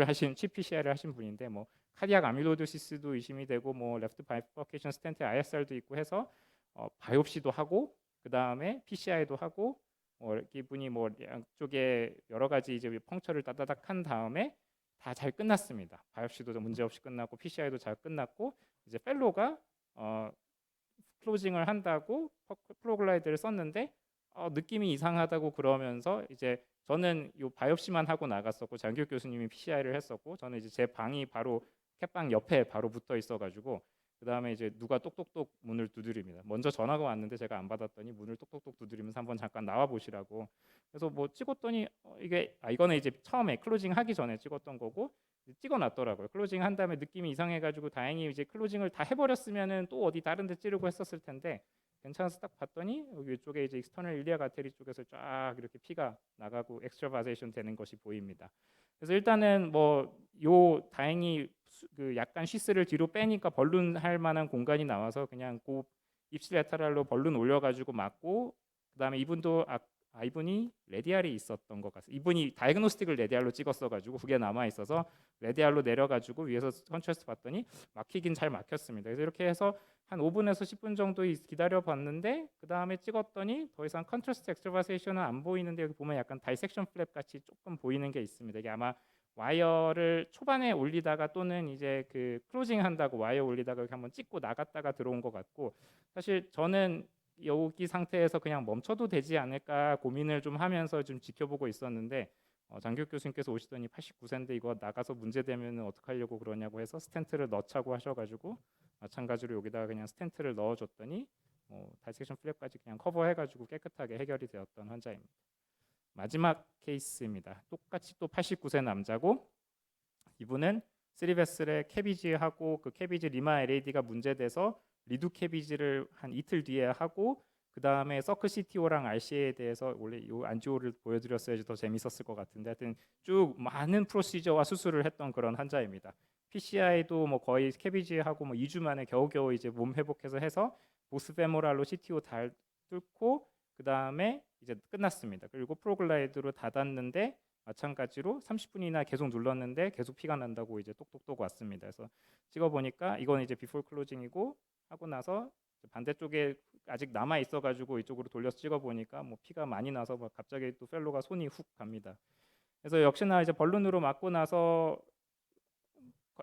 PCR을 하신 분인데 뭐 카디악 아밀로이도시스도 의심이 되고 뭐 레프트 바이퍼케이션 스텐트 ISR도 있고 해서 바이옵시도 하고 그 다음에 PCI도 하고 이분이 뭐 양쪽에 여러 가지 이제 펑처를 따다닥 한 다음에 다 잘 끝났습니다. 바이옵시도 문제 없이 끝났고 PCI도 잘 끝났고 이제 펠로가 클로징을 한다고 프로글라이드를 썼는데 느낌이 이상하다고 그러면서 이제 저는 요 바이옵시만 하고 나갔었고 장기욱 교수님이 PCI를 했었고 저는 이제 제 방이 바로 캣방 옆에 바로 붙어 있어가지고 그다음에 이제 누가 똑똑똑 문을 두드립니다. 먼저 전화가 왔는데 제가 안 받았더니 문을 똑똑똑 두드리면서 한번 잠깐 나와 보시라고. 그래서 뭐 찍었더니 이거는 이제 처음에 클로징 하기 전에 찍었던 거고 찍어놨더라고요. 클로징 한 다음에 느낌이 이상해가지고 다행히 이제 클로징을 다 해버렸으면은 또 어디 다른 데 찌르고 했었을 텐데 괜찮아서 딱 봤더니 여기 위쪽에 이제 익스터널 일리아 아테리 쪽에서 쫙 이렇게 피가 나가고 엑스트라바세이션 되는 것이 보입니다. 그래서 일단은 뭐 요 다행히 그 약간 시스를 뒤로 빼니까 벌룬 할 만한 공간이 나와서 그냥 고 입술 레터럴로 벌룬 올려가지고 맞고 그다음에 이분도 이분이 레디알이 있었던 것 같아요. 이분이 다이그노스틱을 레디알로 찍었어가지고 그게 남아 있어서 레디알로 내려가지고 위에서 컨트라스트 봤더니 막히긴 잘 막혔습니다. 그래서 이렇게 해서 한 5분에서 10분 정도 기다려 봤는데 그 다음에 찍었더니 더 이상 컨트라스트 엑스트라바세이션은 안 보이는데 여기 보면 약간 다이섹션 플랩 같이 조금 보이는 게 있습니다. 이게 아마 와이어를 초반에 올리다가 또는 이제 그 클로징 한다고 와이어 올리다가 이렇게 한번 찍고 나갔다가 들어온 것 같고 사실 저는 여기 상태에서 그냥 멈춰도 되지 않을까 고민을 좀 하면서 좀 지켜보고 있었는데 장교 교수님께서 오시더니 89세인데 이거 나가서 문제되면 어떡하려고 그러냐고 해서 스텐트를 넣자고 하셔가지고 마찬가지로 여기다가 그냥 스텐트를 넣어줬더니 다이섹션 플랩까지 그냥 커버해가지고 깨끗하게 해결이 되었던 환자입니다. 마지막 케이스입니다. 똑같이 또 89세 남자고 이분은 3베슬의 캐비지하고 그 캐비지 리마 LAD가 문제돼서 리두 캐비지를 한 이틀 뒤에 하고 그 다음에 서클 CTO랑 RCA에 대해서 원래 이 안지오를 보여드렸어야지 더 재밌었을 것 같은데 하여튼 쭉 많은 프로시저와 수술을 했던 그런 환자입니다. PCI도 뭐 거의 캐비지하고 뭐 2주 만에 겨우겨우 이제 몸 회복해서 해서 보스 페모랄로 CTO 달 뚫고 그 다음에 이제 끝났습니다. 그리고 프로글라이드로 닫았는데 마찬가지로 30분이나 계속 눌렀는데 계속 피가 난다고 이제 똑똑똑 왔습니다. 그래서 찍어보니까 이건 이제 비포 클로징이고 하고 나서 반대쪽에 아직 남아 있어가지고 이쪽으로 돌려서 찍어보니까 뭐 피가 많이 나서 막 갑자기 또 펠로가 손이 훅 갑니다. 그래서 역시나 이제 벌룬으로 맞고 나서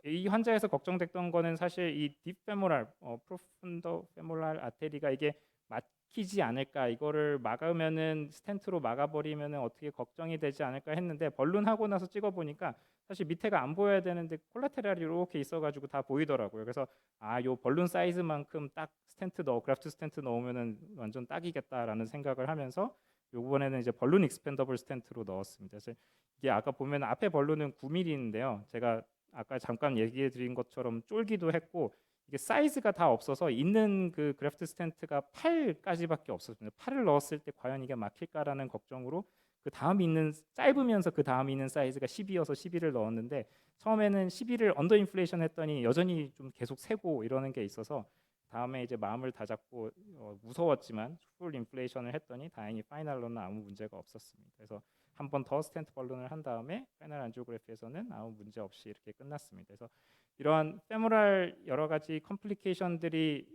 이 환자에서 걱정됐던 거는 사실 이 딥페모랄, 프로푼더 페모랄 아테리가 이게 막히지 않을까, 이거를 막으면은 스텐트로 막아버리면은 어떻게 걱정이 되지 않을까 했는데 벌룬하고 나서 찍어보니까 사실 밑에가 안 보여야 되는데 콜라테랄이 이렇게 있어가지고 다 보이더라고요. 그래서 요 벌룬 사이즈만큼 딱 그래프트 스텐트 넣으면은 완전 딱이겠다라는 생각을 하면서 요번에는 이제 벌룬 익스펜더블 스텐트로 넣었습니다. 그래서 이게 아까 보면 앞에 벌룬은 9mm인데요. 제가 아까 잠깐 얘기해 드린 것처럼 쫄기도 했고 이게 사이즈가 다 없어서 있는 그 그래프트 스텐트가 8까지밖에 없었습니다. 8을 넣었을 때 과연 이게 막힐까라는 걱정으로 그 다음 있는 짧으면서 그 다음 있는 사이즈가 12여서 11을 넣었는데 처음에는 11을 언더 인플레이션 했더니 여전히 좀 계속 새고 이러는 게 있어서 다음에 이제 마음을 다잡고 무서웠지만 풀 인플레이션을 했더니 다행히 파이널로는 아무 문제가 없었습니다. 그래서 한 번 더 스텐트 벌룬을 한 다음에 파이널 안지오그래피에서는 아무 문제 없이 이렇게 끝났습니다. 그래서 이러한 페모랄 여러 가지 컴플리케이션들이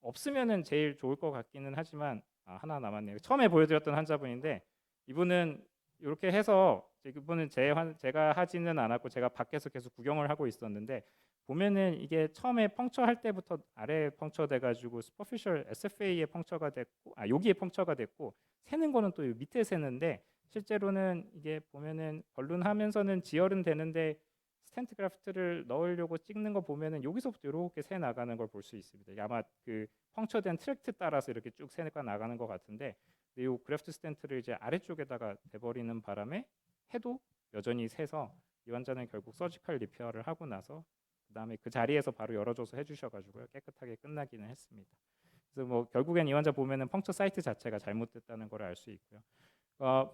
없으면은 제일 좋을 것 같기는 하지만 하나 남았네요. 처음에 보여드렸던 환자분인데 이분은 이렇게 해서 이분은 제가 하지는 않았고 제가 밖에서 계속 구경을 하고 있었는데 보면은 이게 처음에 펑처할 때부터 아래 펑처 돼가지고 슈퍼피셜 SFA에 펑처가 됐고 여기에 펑처가 됐고 새는 거는 또 밑에 새는데 실제로는 이게 보면은 벌룬하면서는 지혈은 되는데 스텐트 그래프트를 넣으려고 찍는 거 보면은 여기서부터 이렇게 새 나가는 걸 볼 수 있습니다. 아마 그 펑처된 트랙트 따라서 이렇게 쭉 새가 나가는 것 같은데 이 그래프트 스텐트를 이제 아래쪽에다가 대버리는 바람에 해도 여전히 새서 이 환자는 결국 서지컬 리페어를 하고 나서 그 다음에 그 자리에서 바로 열어줘서 해주셔가지고요 깨끗하게 끝나기는 했습니다. 그래서 뭐 결국엔 이 환자 보면은 펑처 사이트 자체가 잘못됐다는 걸 알 수 있고요.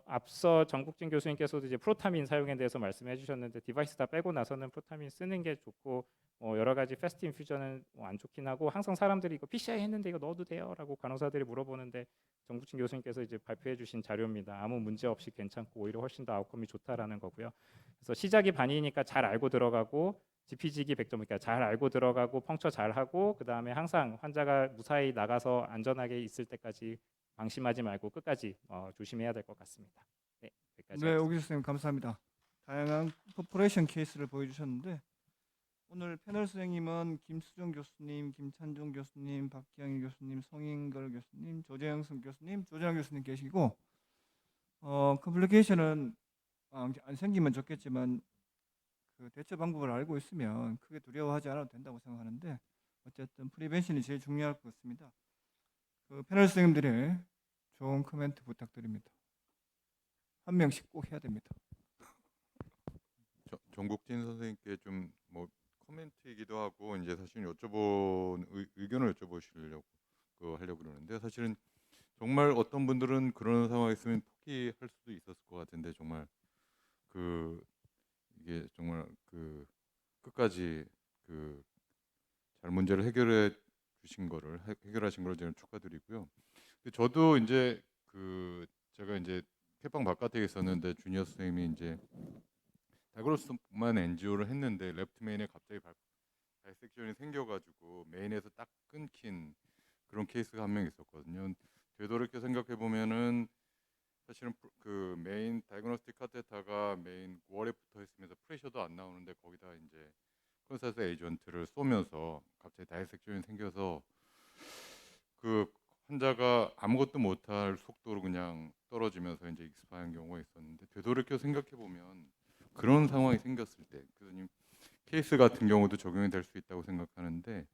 앞서 정국진 교수님께서도 이제 프로타민 사용에 대해서 말씀해 주셨는데 디바이스 다 빼고 나서는 프로타민 쓰는 게 좋고 여러 가지 패스트 인퓨전은 안 좋긴 하고 항상 사람들이 이거 PCI 했는데 이거 넣어도 돼요?라고 간호사들이 물어보는데 정국진 교수님께서 이제 발표해 주신 자료입니다. 아무 문제 없이 괜찮고 오히려 훨씬 더 아웃컴이 좋다라는 거고요. 그래서 시작이 반이니까 잘 알고 들어가고 GPG기 100점 그러니까 잘 알고 들어가고 펑처 잘 하고 그 다음에 항상 환자가 무사히 나가서 안전하게 있을 때까지 방심하지 말고 끝까지 조심해야 될 것 같습니다. 네, 여기까지. 네, 오기 선생님 감사합니다. 다양한 퍼포레이션 케이스를 보여주셨는데 오늘 패널 선생님은 김수정 교수님, 김찬종 교수님, 박기영희 교수님, 송인걸 교수님, 조재영승 교수님, 조재영 교수님 계시고 컴플리케이션은 안 생기면 좋겠지만 그 대처 방법을 알고 있으면 크게 두려워하지 않아도 된다고 생각하는데 어쨌든 프리벤션이 제일 중요할 것 같습니다. 그 패널 선생님들의 좋은 코멘트 부탁드립니다. 한 명씩 꼭 해야 됩니다. 정국진 선생님께 좀 뭐 코멘트이기도 하고 이제 사실은 여쭤본 의견을 여쭤보시려고 하려고 그러는데 사실은 정말 어떤 분들은 그런 상황이 있으면 포기할 수도 있었을 것 같은데 정말 이게 정말 끝까지 잘 문제를 해결해 주신 거를 해결하신 걸 저는 축하드리고요. 근데 저도 이제 제가 이제 캐방 바깥에 있었는데 주니어 선생님이 이제 다이그노스만 NGO를 했는데 레프트 메인에 갑자기 다이섹션이 생겨가지고 메인에서 딱 끊긴 그런 케이스가 한 명 있었거든요. 되돌이켜 생각해 보면은 사실은 그 메인 다이그노스틱 카테타가 메인 9월에 붙어 있으면서 프레셔도 안 나오는데 거기다 이제 컨센서 에이전트를 쏘면서 갑자기 다이섹션이 생겨서 그 환자가 아무것도 못할 속도로 그냥 떨어지면서 이제 익스파이한 경우가 있었는데 되돌이켜 생각해 보면 그런 상황이 생겼을 때 교수님 케이스 같은 경우도 적용이 될 수 있다고 생각하는데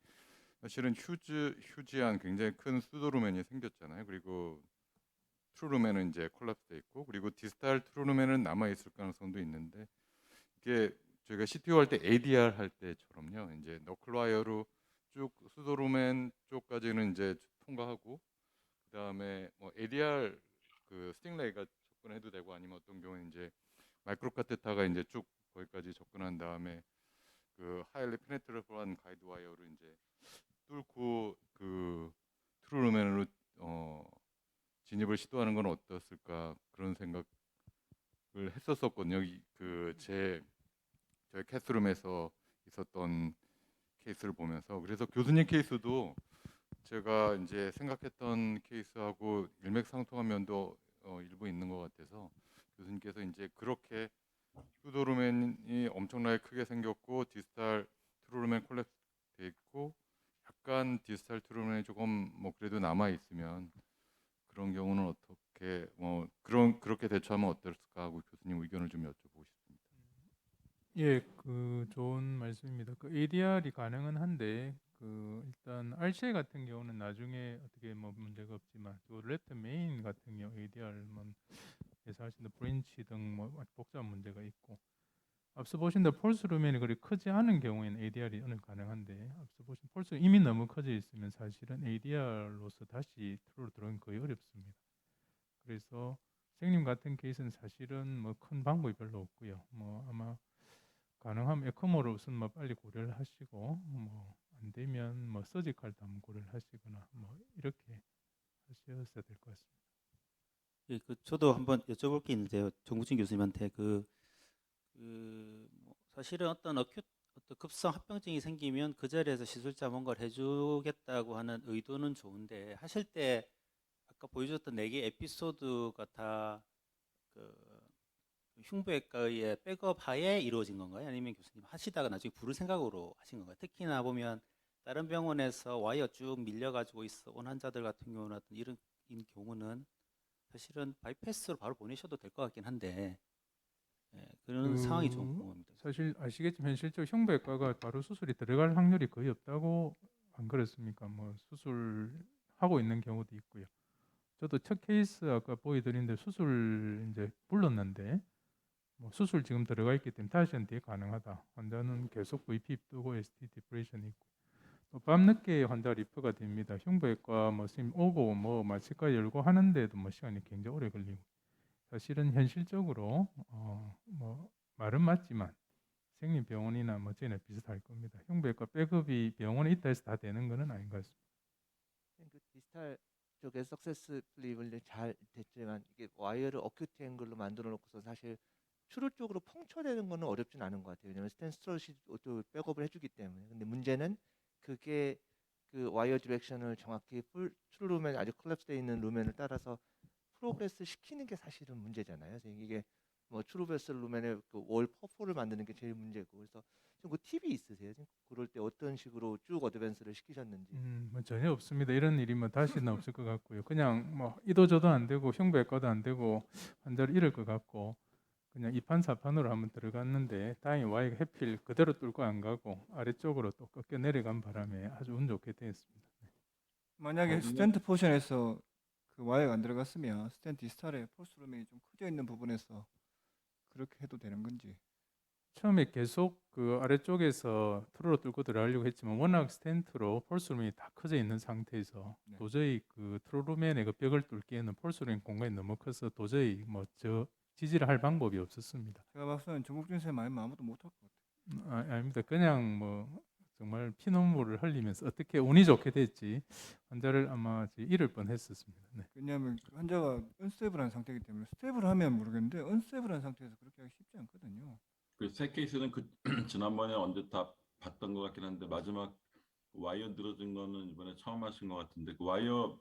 사실은 휴지한 굉장히 큰 수도루멘이 생겼잖아요. 그리고 트루루멘은 이제 콜랩스돼 있고 그리고 디스탈 트루루멘은 남아 있을 가능성도 있는데 이게 저희가 CTO 할 때 ADR 할 때처럼요. 이제 너클와이어로 쭉 수도루멘 쪽까지는 이제 통과하고 그다음에 뭐 ADR 스팅레이가 접근해도 되고 아니면 어떤 경우는 이제 마이크로 카테타가 이제 쭉 거기까지 접근한 다음에 하이리 페네트러블한 가이드 와이어로 이제 뚫고 트루루멘으로 진입을 시도하는 건 어떻을까 그런 생각을 했었었거든요. 저희 캐스룸에서 있었던 케이스를 보면서 그래서 교수님 케이스도 제가 이제 생각했던 케이스하고 일맥상통한 면도 일부 있는 것 같아서 교수님께서 이제 그렇게 휴도루멘이 엄청나게 크게 생겼고 디스탈 트루루멘 콜랩스 돼 있고 약간 디스탈 트루루멘이 조금 뭐 그래도 남아 있으면 그런 경우는 어떻게 그렇게 대처하면 어떨까 하고 교수님 의견을 좀 여쭤보고 싶습니다. 예, 좋은 말씀입니다. ADR이 가능은 한데 일단 RCA 같은 경우는 나중에 어떻게 뭐 문제가 없지만 또 레프트 메인 같은 경우 ADR만 예상하시는 브랜치 등 뭐 복잡한 문제가 있고 앞서 보신 대로 폴스 루멘이 그리 크지 않은 경우에는 ADR이 어느 가능한데 앞서 보신 폴스 이미 너무 커져 있으면 사실은 ADR로서 다시 트루로 들어오기 거의 어렵습니다. 그래서 선생님 같은 케이스는 사실은 뭐 큰 방법이 별로 없고요. 뭐 아마 가능하면 에크모를 우선 뭐 빨리 고려를 하시고 뭐 안 되면 뭐 서지컬도 한번 고려를 하시거나 뭐 이렇게 하셔야 될 것 같습니다. 예, 저도 한번 여쭤볼 게 있는데요. 정구진 교수님한테 뭐 사실은 어떤 급성 합병증이 생기면 그 자리에서 시술자 뭔가를 해주겠다고 하는 의도는 좋은데 하실 때 아까 보여줬던 4개 에피소드가 다 흉부외과의 백업 하에 이루어진 건가요? 아니면 교수님 하시다가 나중에 부를 생각으로 하신 건가요? 특히나 보면 다른 병원에서 와이어 쭉 밀려가지고 온 환자들 같은 경우는 이런 경우는 사실은 바이패스로 바로 보내셔도 될 것 같긴 한데 그런 상황이 좀 궁금합니다. 사실 아시겠지만 현실적으로 흉부외과가 바로 수술이 들어갈 확률이 거의 없다고 안 그렇습니까? 뭐 수술하고 있는 경우도 있고요. 저도 첫 케이스 아까 보여드린 데 수술 이제 불렀는데 뭐 수술 지금 들어가 있기 때문에 다시는 뒤에 가능하다. 환자는 계속 VP 뜨고 ST 디프레션이 있고 또 밤늦게 환자 리퍼가 됩니다. 흉부외과 뭐 선생님 오고 뭐 마취과 열고 하는데도 뭐 시간이 굉장히 오래 걸리고 사실은 현실적으로 뭐 말은 맞지만 생림 병원이나 뭐 저희나 비슷할 겁니다. 흉부외과 백업이 병원에 있다 해서 다 되는 것은 아닌 것 같습니다. 디지털 쪽에 석세스풀리 잘 됐지만 이게 와이어를 어큐트 앵글로 만들어 놓고서 사실 추루 쪽으로 펑쳐내는 거는 어렵진 않은 것 같아요. 왜냐면 스탠스트롯이 또 백업을 해주기 때문에. 근데 문제는 그게 그 와이어 디렉션을 정확히 추루 루멘 아주 콜랩스되어 있는 루멘을 따라서 프로그레스 시키는 게 사실은 문제잖아요. 그래서 이게 뭐 추루베스 루멘의 월 퍼포를 만드는 게 제일 문제고 그래서 좀 그 팁이 있으세요? 지금 그럴 때 어떤 식으로 쭉 어드밴스를 시키셨는지. 뭐 전혀 없습니다. 이런 일이 뭐 다시는 없을 것 같고요. 그냥 뭐 이도저도 안 되고 흉부외과도 안 되고 환자를 잃을 것 같고 그냥 이판사판으로 한번 들어갔는데 다행히 Y가 해필 그대로 뚫고 안 가고 아래쪽으로 또 꺾여 내려간 바람에 아주 운 좋게 됐습니다. 만약에 거기는- 스탠트 포션에서 그 와이어가 안 들어갔으면 스탠트 디스탈의 폴스 루멘이 좀 커져 있는 부분에서 그렇게 해도 되는 건지. 처음에 계속 그 아래쪽에서 트루로 뚫고 들어가려고 했지만 워낙 스탠트로 폴스룸이 다 커져 있는 상태에서 네. 도저히 그 트루룸의 그 벽을 뚫기에는 폴스룸 공간이 너무 커서 도저히 뭐 저 지지를 할 방법이 없었습니다. 제가 봤을 때 전국준 쌤 아니면 아무도 못할 것 같아요. 아닙니다. 그냥 뭐 정말 피눈물을 흘리면서 어떻게 운이 좋게 됐지 환자를 아마 잃을 뻔했었습니다. 네. 왜냐하면 환자가 언스테이블한 상태이기 때문에 스테이블 하면 모르겠는데 언스테이블한 상태에서 그렇게 하기 쉽지 않거든요. 그 세 케이스는 그 지난번에 언제 다 봤던 것 같긴 한데 마지막 와이어 늘어진 거는 이번에 처음 하신 것 같은데 그 와이어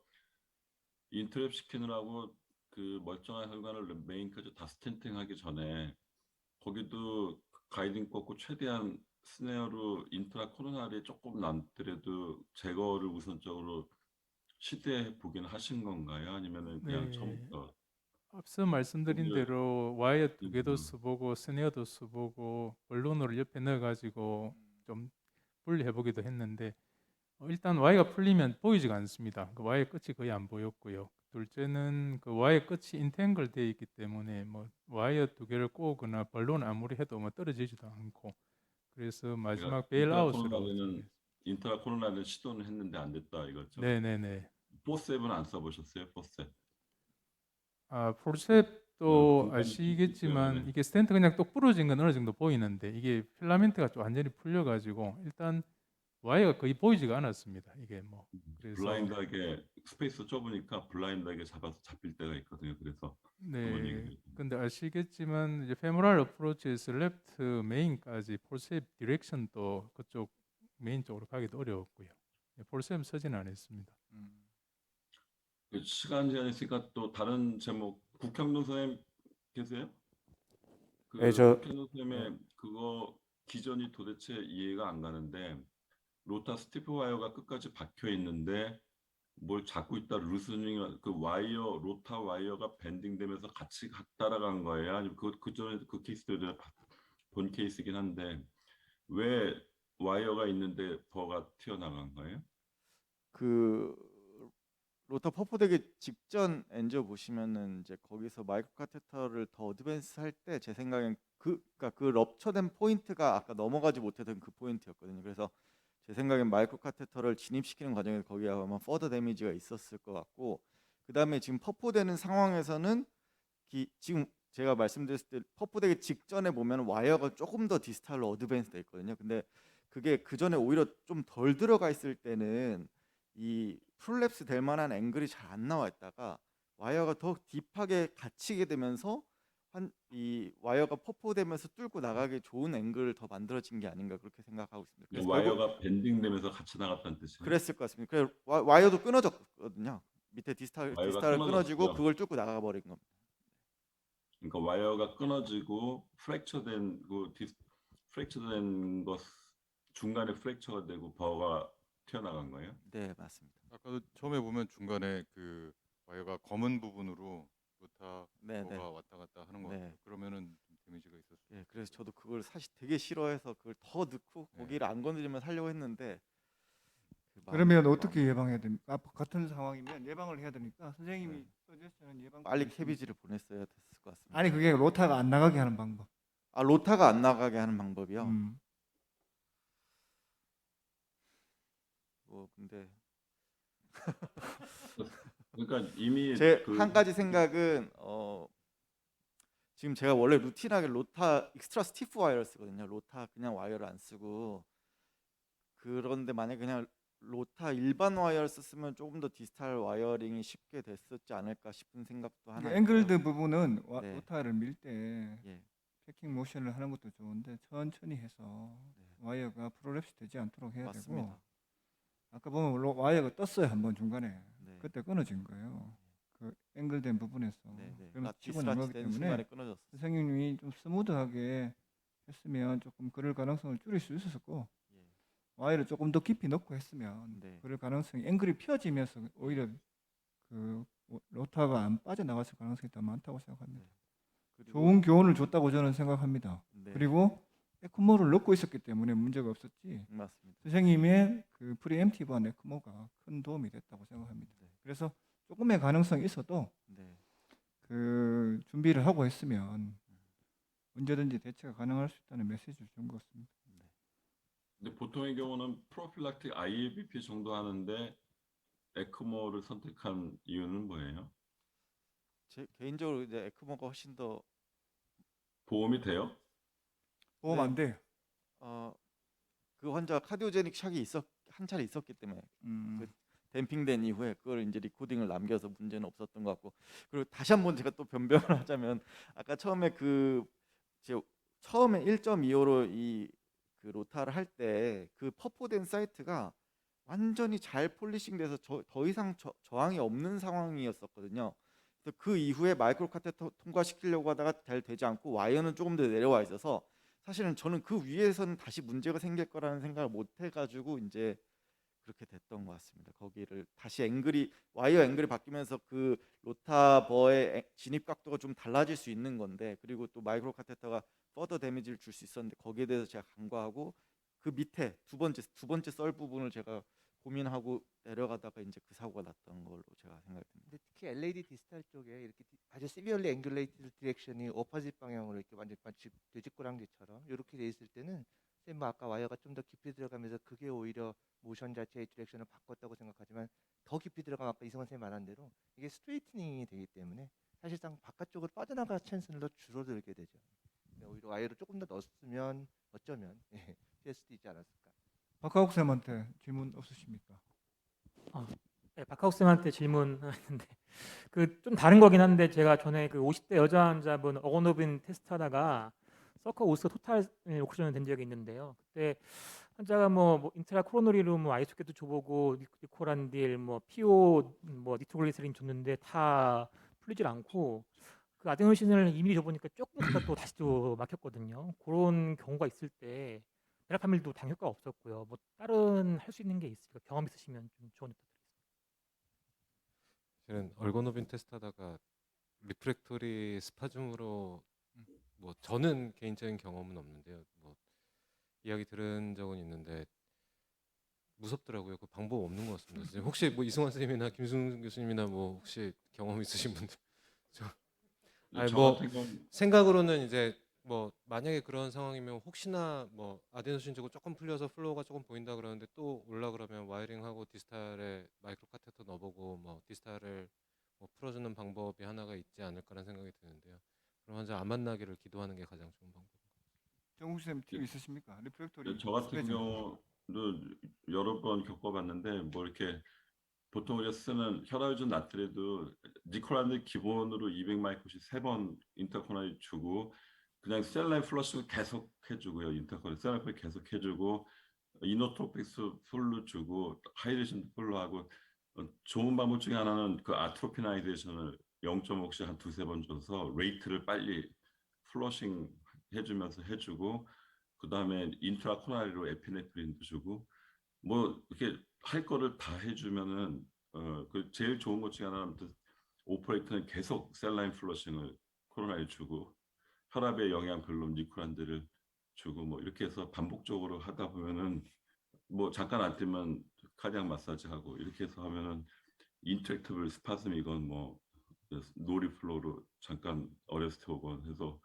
인터랩 시키느라고 그 멀쩡한 혈관을 메인까지 다 스텐팅하기 전에 거기도 가이딩 꽂고 최대한 스네어로 인트라 코로나리 조금 남더라도 제거를 우선적으로 시도해 보긴 하신 건가요? 아니면은 그냥 네. 처음부터 앞서 말씀드린 거기를- 대로 와이어 두 개도 음. 써보고 스네어도 써보고 볼론으로 옆에 넣어가지고 좀 분리해보기도 했는데 일단 와이어가 풀리면 보이지가 않습니다. 그 와이어 끝이 거의 안 보였고요. 둘째는 그 와이어 끝이 인탱글 되어 있기 때문에 뭐 와이어 두 개를 꼬거나 볼론 아무리 해도 뭐 떨어지지도 않고 그래서 마지막 베일아웃으로 인트라 코로나를 시도는 했는데 안 됐다 이거죠. 네네네. 포셉은 안 써보셨어요? 포셉. 아 폴셉도 공간이 아시겠지만 때문에. 이게 스텐트 그냥 똑 부러진 건 어느 정도 보이는데 이게 필라멘트가 좀 완전히 풀려가지고 일단 와이어가 거의 보이지가 않았습니다. 이게 뭐 그래서 블라인드하게 스페이스 좁으니까 블라인드하게 잡아서 잡힐 때가 있거든요. 그래서 그런 네. 얘기를 근데 아시겠지만 이제 페모랄 어프로치에서 레프트 메인까지 폴셉 디렉션도 그쪽 메인 쪽으로 가기도 어려웠고요. 폴셉 서진 않았습니다. 그 시간 제한 있으니까 또 다른 제목 국형동 선생님 계세요? 그 네, 저- 국형동 선생님의 그거 기전이 도대체 이해가 안 가는데 로타 스티프 와이어가 끝까지 박혀 있는데 뭘 잡고 있다 루스닝 그 와이어 로타 와이어가 밴딩되면서 같이 따라간 거예요? 아니면 그 전에 그 케이스도 제가 본 케이스긴 한데 왜 와이어가 있는데 버가 튀어나간 거예요? 그 로터 퍼포되기 직전 엔저 보시면은 이제 거기서 마이크로 카테터를 더 어드밴스 할 때 제 생각엔 그러니까 그 럽처된 포인트가 아까 넘어가지 못했던 그 포인트였거든요. 그래서 제 생각엔 마이크로 카테터를 진입시키는 과정에서 거기에 아마 퍼더 데미지가 있었을 것 같고 그다음에 지금 퍼포되는 상황에서는 지금 제가 말씀드렸을 때 퍼포되기 직전에 보면 와이어가 조금 더 디스탈로 어드밴스 돼 있거든요. 근데 그게 그 전에 오히려 좀 덜 들어가 있을 때는 이 풀랩스 될 만한 앵글이 잘 안 나와 있다가 와이어가 더 딥하게 갇히게 되면서 이 와이어가 퍼포되면서 뚫고 나가기 좋은 앵글을 더 만들어진 게 아닌가 그렇게 생각하고 있습니다. 그래서 결국 와이어가 밴딩되면서 같이 나갔다는 뜻이에요. 그랬을 것 같습니다. 그래서 와이어도 끊어졌거든요. 밑에 디스탈을 끊어지고 끊어졌고요. 그걸 뚫고 나가 버린 겁니다. 그러니까 와이어가 끊어지고 프랙처된 프랙처된 것 중간에 프랙처가 되고 버가 튀어나간 거예요? 네, 맞습니다. 아까도 처음에 보면 중간에 그 와이어가 검은 부분으로 로타 네, 네. 버가 왔다 갔다 하는 것 네. 같아요. 그러면은 좀 데미지가 있었어요. 예, 그래서 저도 그걸 사실 되게 싫어해서 그걸 더 넣고 네. 거기를 안 건드리면 하려고 했는데 그 그러면 마음이 어떻게 예방해야 됩니까? 같은 상황이면 예방을 해야 되니까 선생님이 서제스트는 예방 빨리 방법이 캐비지를 보냈어야 됐을 것 같습니다. 아니 그게 로타가 안 나가게 하는 방법. 아 로타가 안 나가게 하는 방법이요. 뭐 근데 그러니까 이미 제 한 가지 생각은 지금 제가 원래 루틴하게 로타 익스트라 스티프 와이어를 쓰거든요. 로타 그냥 와이어를 안 쓰고 그런데 만약에 그냥 로타 일반 와이어를 썼으면 조금 더 디지털 와이어링이 쉽게 됐었지 않을까 싶은 생각도 하나 있고요. 앵글드 부분은 네. 로타를 밀 때 예. 패킹 모션을 하는 것도 좋은데 천천히 해서 네. 와이어가 프로랩스 되지 않도록 해야 맞습니다. 되고 아까 보면 와이어가 떴어요 한번 중간에 네. 그때 끊어진 거예요. 그 앵글된 부분에서 네, 네. 그러면 치고 디스라치 나가기 된 때문에 순간에 끊어졌어. 선생님이 좀 스무드하게 했으면 조금 그럴 가능성을 줄일 수 있었고 예. 와이어를 조금 더 깊이 넣고 했으면 네. 그럴 가능성이 앵글이 펴지면서 오히려 그 로타가 안 빠져나갔을 가능성이 더 많다고 생각합니다. 그리고 좋은 교훈을 줬다고 저는 생각합니다. 네, 그리고 에크모를 넣고 있었기 때문에 문제가 없었지. 맞습니다. 선생님의 그 프리엠티브한 에크모가 큰 도움이 됐다고 생각합니다. 네, 그래서 조금의 가능성이 있어도 네, 그 준비를 하고 했으면 언제든지 대체가 가능할 수 있다는 메시지를 준 것 같습니다. 근데 보통의 경우는 프로필락틱 IABP 정도 하는데 에크모를 선택한 이유는 뭐예요? 제 개인적으로 이제 에크모가 훨씬 더 보험이 돼요? 보험 네. 안 돼요. 그 환자가 카디오제닉 샥이 한 차례 있었기 때문에 음, 댐핑된 이후에 그걸 이제 리코딩을 남겨서 문제는 없었던 것 같고, 그리고 다시 한번 제가 또 변명을 하자면 아까 처음에 처음에 1.25로 그 로타를 할 때 그 퍼포된 사이트가 완전히 잘 폴리싱돼서 더 이상 저항이 없는 상황이었었거든요. 그래서 그 이후에 마이크로 카테터 통과시키려고 하다가 잘 되지 않고 와이어는 조금 더 내려와 있어서 사실은 저는 그 위에서는 다시 문제가 생길 거라는 생각을 못 해가지고 이제 그렇게 됐던 것 같습니다. 거기를 다시 와이어 앵글이 바뀌면서 그 로타버의 진입 각도가 좀 달라질 수 있는 건데, 그리고 또 마이크로 카테터가 퍼더 데미지를 줄 수 있었는데 거기에 대해서 제가 간과하고 그 밑에 두 번째 썰 부분을 제가 고민하고 내려가다가 이제 그 사고가 났던 걸로 제가 생각됩니다. 근데 특히 LAD 디스탈 쪽에 이렇게 아주 시비얼리 앵글레이티드 디렉션이 오퍼짓 방향으로 이렇게 완전 마치 돼지꼬랑지처럼 이렇게 돼 있을 때는 쌤 아까 와이어가 좀 더 깊이 들어가면서 그게 오히려 모션 자체의 디렉션을 바꿨다고 생각하지만 더 깊이 들어가면 아까 이승원 쌤이 말한 대로 이게 스트레이트닝이 되기 때문에 사실상 바깥쪽으로 빠져나갈 찬스는 더 줄어들게 되죠. 오히려 와이어를 조금 더 넣었으면 어쩌면 피할 수도 있지 않았을까. 박하욱 쌤한테 질문 없으십니까? 네, 박하욱 쌤한테 질문하는데 그 좀 다른 거긴 한데 제가 전에 그 50대 여자 환자분 어거노빈 테스트하다가 서커 오스 토탈 옥시전이 된 적이 있는데요. 그때 환자가 뭐 인트라 코로너리로 뭐 아이소켓도 줘보고 니코란딜 뭐 피오 뭐 니트로글리세린 줬는데 다 풀리질 않고 그 아데노신을 2mm 줘보니까 조금 갔다 또 다시 또 막혔거든요. 그런 경우가 있을 때 베라파밀도 당 효과가 없었고요. 뭐 다른 할 수 있는 게 있을까? 경험 있으시면 좀 조언 부탁드리겠습니다. 저는 얼고노빈 테스트하다가 리프렉토리 스파즘으로 뭐 저는 개인적인 경험은 없는데요. 뭐 이야기 들은 적은 있는데 무섭더라고요. 그 방법 없는 것 같습니다. 선생님, 혹시 뭐 이승환 선생님이나 김승 교수님이나 뭐 혹시 경험 있으신 분들? 아니, 저 뭐 같은 경우 생각으로는 이제 뭐 만약에 그런 상황이면 혹시나 뭐 아데노신 주고 조금 풀려서 플로우가 조금 보인다 그러는데 또 올라 그러면 와이링하고 디스탈에 마이크로 카테터 넣어보고 뭐 디스탈을 뭐 풀어주는 방법이 하나가 있지 않을까라는 생각이 드는데요. 그럼 환자 안 만나기를 기도하는 게 가장 좋은 방법. 정국 쌤 팀 있으십니까? 리프렉토리 저 같은 스페즘. 경우도 여러 번 겪어봤는데 뭐 이렇게 보통 우리가 쓰는 혈압유전 나트레도 니코란딜 기본으로 200 마이크로씩 3번 인터코널 주고 그냥 셀라인 플러스를 계속 해주고요. 인터코널 셀라인 계속 해주고 이노트로픽스 풀로 주고 하이드레이션 풀로 하고 좋은 방법 중에 하나는 그 아트로피나이제이션을 0.5씩 한 두세 번 줘서 레이트를 빨리 플러싱 해주면서 해주고 그 다음에 인트라코나리로 에피네프린도 주고 뭐 이렇게 할 거를 다 해주면은 그 제일 좋은 것 중에 하나는 오퍼레이터는 계속 셀라인 플러싱을 코로나에 주고 혈압에 영향 별로 니코란드를 주고 뭐 이렇게 해서 반복적으로 하다 보면은 뭐 잠깐 안 뛰면 카디악 마사지 하고 이렇게 해서 하면은 인트랙티블 스파즘이건 뭐 노리플로로 잠깐 어렸을 때 오건 해서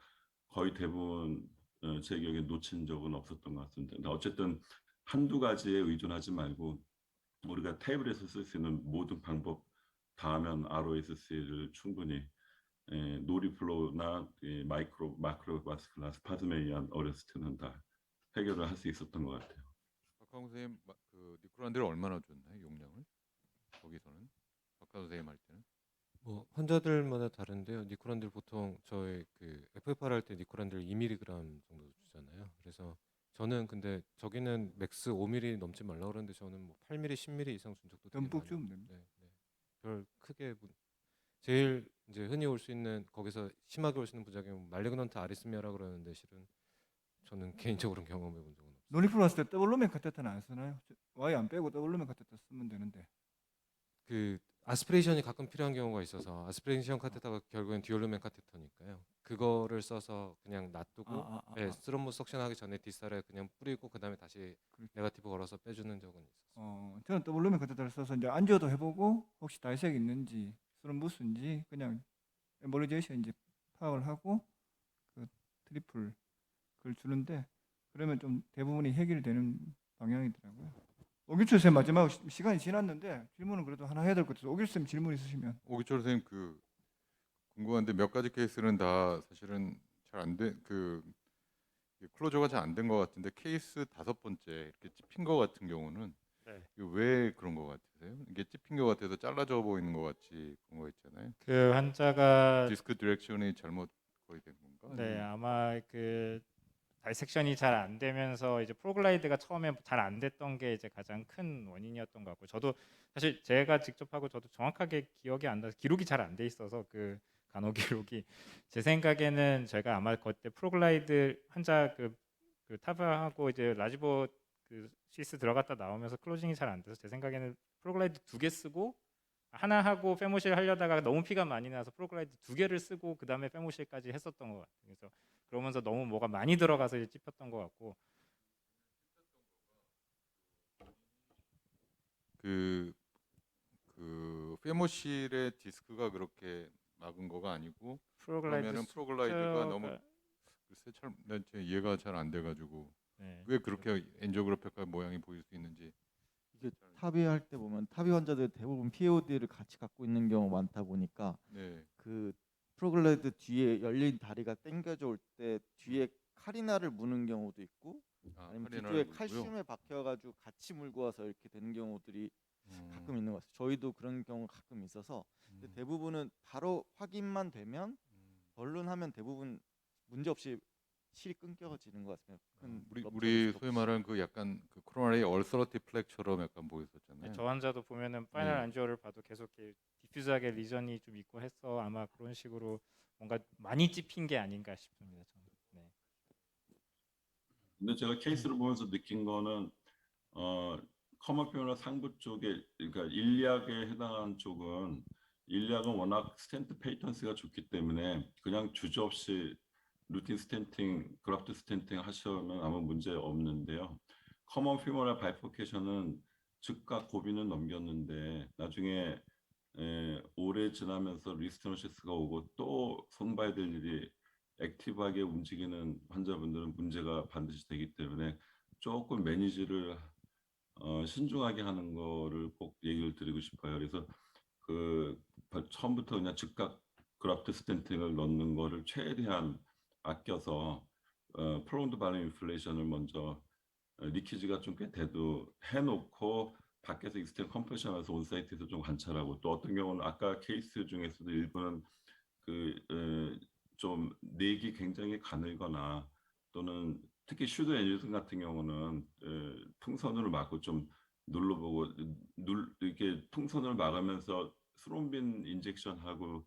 거의 대부분 제 기억에 놓친 적은 없었던 것 같습니다. 근데 어쨌든 한두 가지에 의존하지 말고 우리가 테이블에서 쓸 수 있는 모든 방법 다 하면 ROSC를 충분히 노리플로나 마크로바스쿨라 스파즘에 의한 어렸을 때는 다 해결을 할 수 있었던 것 같아요. 박하웅 선생님 그 니코란딜을 얼마나 줬나요? 용량을? 거기서는 박하웅 선생님 할 때는? 뭐 환자들마다 다른데요. 니코란딜 보통 저희 그 FFR 할 때 니코란딜 2mg 정도 주잖아요. 그래서 저는 근데 저기는 맥스 5mg 넘지 말라 그러는데 저는 뭐 8mg, 10mg 이상 준 적도 되게 듬뿍 많이. 주면 됩니다. 네, 네. 별 크게 제일 이제 흔히 올 수 있는 거기서 심하게 올 수 있는 부작용은 말리그넌트 아리스미아라 그러는데 실은 저는 개인적으로는 경험해 본 적은 없어요. 노리플러스 때 더블 루멘 카테터는 안 쓰나요? 와이 안 빼고 더블 루멘 카테터 쓰면 되는데. 그 아스피레이션이 가끔 필요한 경우가 있어서 아스피레이션 카테터가 결국엔 듀얼루멘 카테터니까요. 그거를 써서 그냥 놔두고 스트롬보 석션하기 전에 뒷살에 그냥 뿌리고 그다음에 다시 네거티브 걸어서 빼주는 적은 있었어요. 저는 더블 루멘 카테터를 써서 이제 안지어도 해보고 혹시 달색이 있는지 스룸부스인지 그냥 엠볼리제이션인지 파악을 하고 그 트리플 그걸 주는데 그러면 좀 대부분이 해결되는 방향이더라고요. 오규철 쌤 마지막 시간이 지났는데 질문은 그래도 하나 해야 될 것 같아서 오규철 쌤 질문 있으시면. 오기철 선생님 그 궁금한데 몇 가지 케이스는 다 사실은 잘 안 돼. 클로저가 잘 안 된 것 같은데 케이스 5번째 이렇게 찝힌 것 같은 경우는 네. 이거 왜 그런 것 같으세요? 이게 찝힌 것 같아서 잘라져 보이는 것 같이 그런 거 있잖아요. 그 환자가 디스크 디렉션이 잘못 거의 된 건가? 네, 아니면- 아마 그 다이섹션이 잘 안 되면서 이제 프로글라이드가 처음에 잘 안 됐던 게 이제 가장 큰 원인이었던 것 같고 저도 사실 제가 직접 하고 저도 정확하게 기억이 안 나서 기록이 잘 안 돼 있어서 그 간호 기록이 제 생각에는 제가 아마 그때 프로글라이드 환자 그 타브하고 이제 라지보 그 시스 들어갔다 나오면서 클로징이 잘 안 돼서 제 생각에는 프로글라이드 2개 쓰고 하나 하고 페모실 하려다가 너무 피가 많이 나서 프로글라이드 2개를 쓰고 그 다음에 페모실까지 했었던 것 같아요. 그래서 그러면서 너무 뭐가 많이 들어가서 이제 찝혔던 것 같고 그 페모실의 디스크가 그렇게 막은 거가 아니고 프로글라이드 그러면은 프로글라이드가 너무 숫자가 글쎄 난 이해가 잘 안 돼가지고 네, 왜 그렇게 엔지오그래피컬 모양이 보일 수 있는지. 이게 타비 할 때 보면 타비 환자들 대부분 POD를 같이 갖고 있는 경우 많다 보니까 네. 그 프로글라이드 뒤에 열린 다리가 당겨져 올 때 뒤에 카리나를 무는 경우도 있고 아니면 카리나를 뒤쪽에 물고요? 칼슘에 박혀가지고 같이 물고 와서 이렇게 되는 경우들이 가끔 음, 있는 것 같아요. 저희도 그런 경우가 가끔 있어서 근데 음, 대부분은 바로 확인만 되면 벌룬하면 대부분 문제 없이 실이 끊겨지는 것 같습니다. 큰 우리 럽처도 우리 없이. 소위 말하는 그 약간 그 코로나리 얼서러티브 플렉처럼 약간 보였었잖아요. 저 환자도 보면은 파이널 네. 안지오를 봐도 계속 이렇게 디퓨즈하게 리전이 좀 있고 해서 아마 그런 식으로 뭔가 많이 찝힌 게 아닌가 싶습니다. 저는. 네. 근데 제가 케이스를 보면서 느낀 거는 커먼 표현의 상부 쪽에 그러니까 일리학에 해당하는 쪽은 일리학은 워낙 스텐트 페이턴스가 좋기 때문에 그냥 주저없이 루틴 스텐팅, 그라프트 스텐팅 하시면 아무 문제 없는데요. 커먼 피모럴 바이포케이션은 즉각 고비는 넘겼는데 나중에 오래 지나면서 리스테노시스가 오고 또 손봐야 될 일이 액티브하게 움직이는 환자분들은 문제가 반드시 되기 때문에 조금 매니지를 신중하게 하는 거를 꼭 얘기를 드리고 싶어요. 그래서 그 처음부터 그냥 즉각 그라프트 스텐팅을 넣는 거를 최대한 아껴서 프론드 발륨 인플레이션을 먼저 리키지가 좀 꽤 돼도 해놓고 밖에서 익스텐 컴프레션하면서 온사이트에서 좀 관찰하고 또 어떤 경우는 아까 케이스 중에서도 일부는 좀 내기 굉장히 가늘거나 또는 특히 슈드 엔지슨 같은 경우는 풍선으로 막고 좀 눌러보고 이렇게 풍선을 막으면서 스롬빈 인젝션하고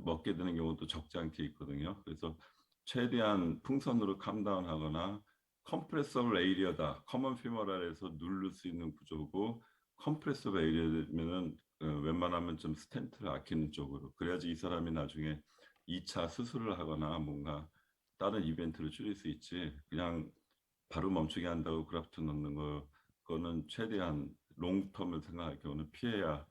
먹게 되는 경우도 적지 않게 있거든요. 그래서 최대한 풍선으로 캄다운하거나 컴프레서블 에이리어다 커먼 피머랄에서 누를 수 있는 구조고 컴프레서블 에이리어면은 웬만하면 좀 스텐트를 아끼는 쪽으로 그래야지 이 사람이 나중에 2차 수술을 하거나 뭔가 다른 이벤트를 줄일 수 있지 그냥 바로 멈추게 한다고 그래프트 넣는 거는 최대한 롱텀을 생각할 경우는 피해야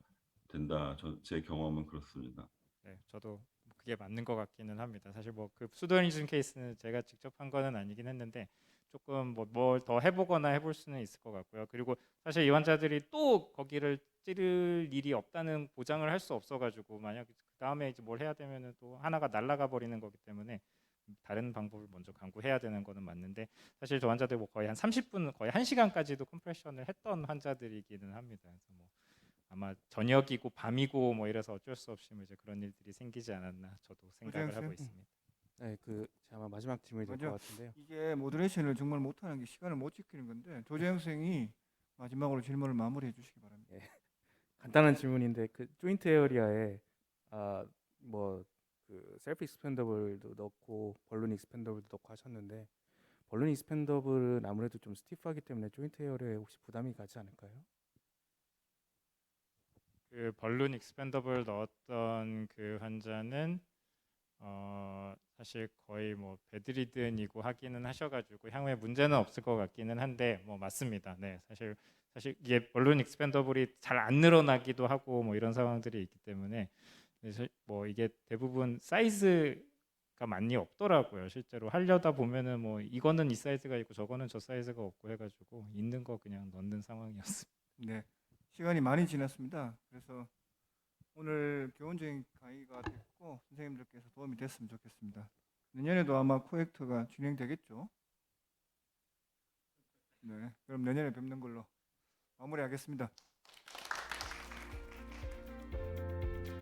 된다. 제 경험은 그렇습니다. 네, 저도 그게 맞는 것 같기는 합니다. 사실 뭐 그 수도니즘 케이스는 제가 직접 한 거는 아니긴 했는데 조금 뭐 뭘 더 해보거나 해볼 수는 있을 것 같고요. 그리고 사실 이 환자들이 또 거기를 찌를 일이 없다는 보장을 할 수 없어가지고 만약 그 다음에 이제 뭘 해야 되면은 또 하나가 날아가 버리는 거기 때문에 다른 방법을 먼저 강구해야 되는 거는 맞는데 사실 저 환자들 뭐 거의 한 30분 거의 1시간까지도 컴프레션을 했던 환자들이기는 합니다. 그래서 뭐 아마 저녁이고 밤이고 뭐 이래서 어쩔 수 없이 뭐 이제 그런 일들이 생기지 않았나 저도 생각을 하고 있습니다. 네, 그 아마 마지막 질문이 될 것 맞아. 같은데요. 이게 모더레이션을 정말 못하는 게 시간을 못 지키는 건데 조재영 선생이 마지막으로 질문을 마무리해 주시기 바랍니다. 간단한 질문인데 그 조인트 에어리아에 뭐그 셀프 익스펜더블도 넣고 벌룬 익스펜더블도 넣고 하셨는데 벌룬 익스펜더블은 아무래도 좀 스티프하기 때문에 조인트 에어리아에 혹시 부담이 가지 않을까요? 그 벌룬 익스펜더블 넣었던 그 환자는 사실 거의 뭐 베드리든이고 하기는 하셔가지고 향후에 문제는 없을 것 같기는 한데 뭐 맞습니다. 네, 사실 이게 벌룬 익스펜더블이 잘 안 늘어나기도 하고 뭐 이런 상황들이 있기 때문에 그래서 뭐 이게 대부분 사이즈가 많이 없더라고요. 실제로 하려다 보면은 뭐 이거는 이 사이즈가 있고 저거는 저 사이즈가 없고 해가지고 있는 거 그냥 넣는 상황이었습니다. 네, 시간이 많이 지났습니다. 그래서 오늘 교훈적인 강의가 됐고 선생님들께서 도움이 됐으면 좋겠습니다. 내년에도 아마 코엑트가 진행되겠죠. 네, 그럼 내년에 뵙는 걸로 마무리하겠습니다.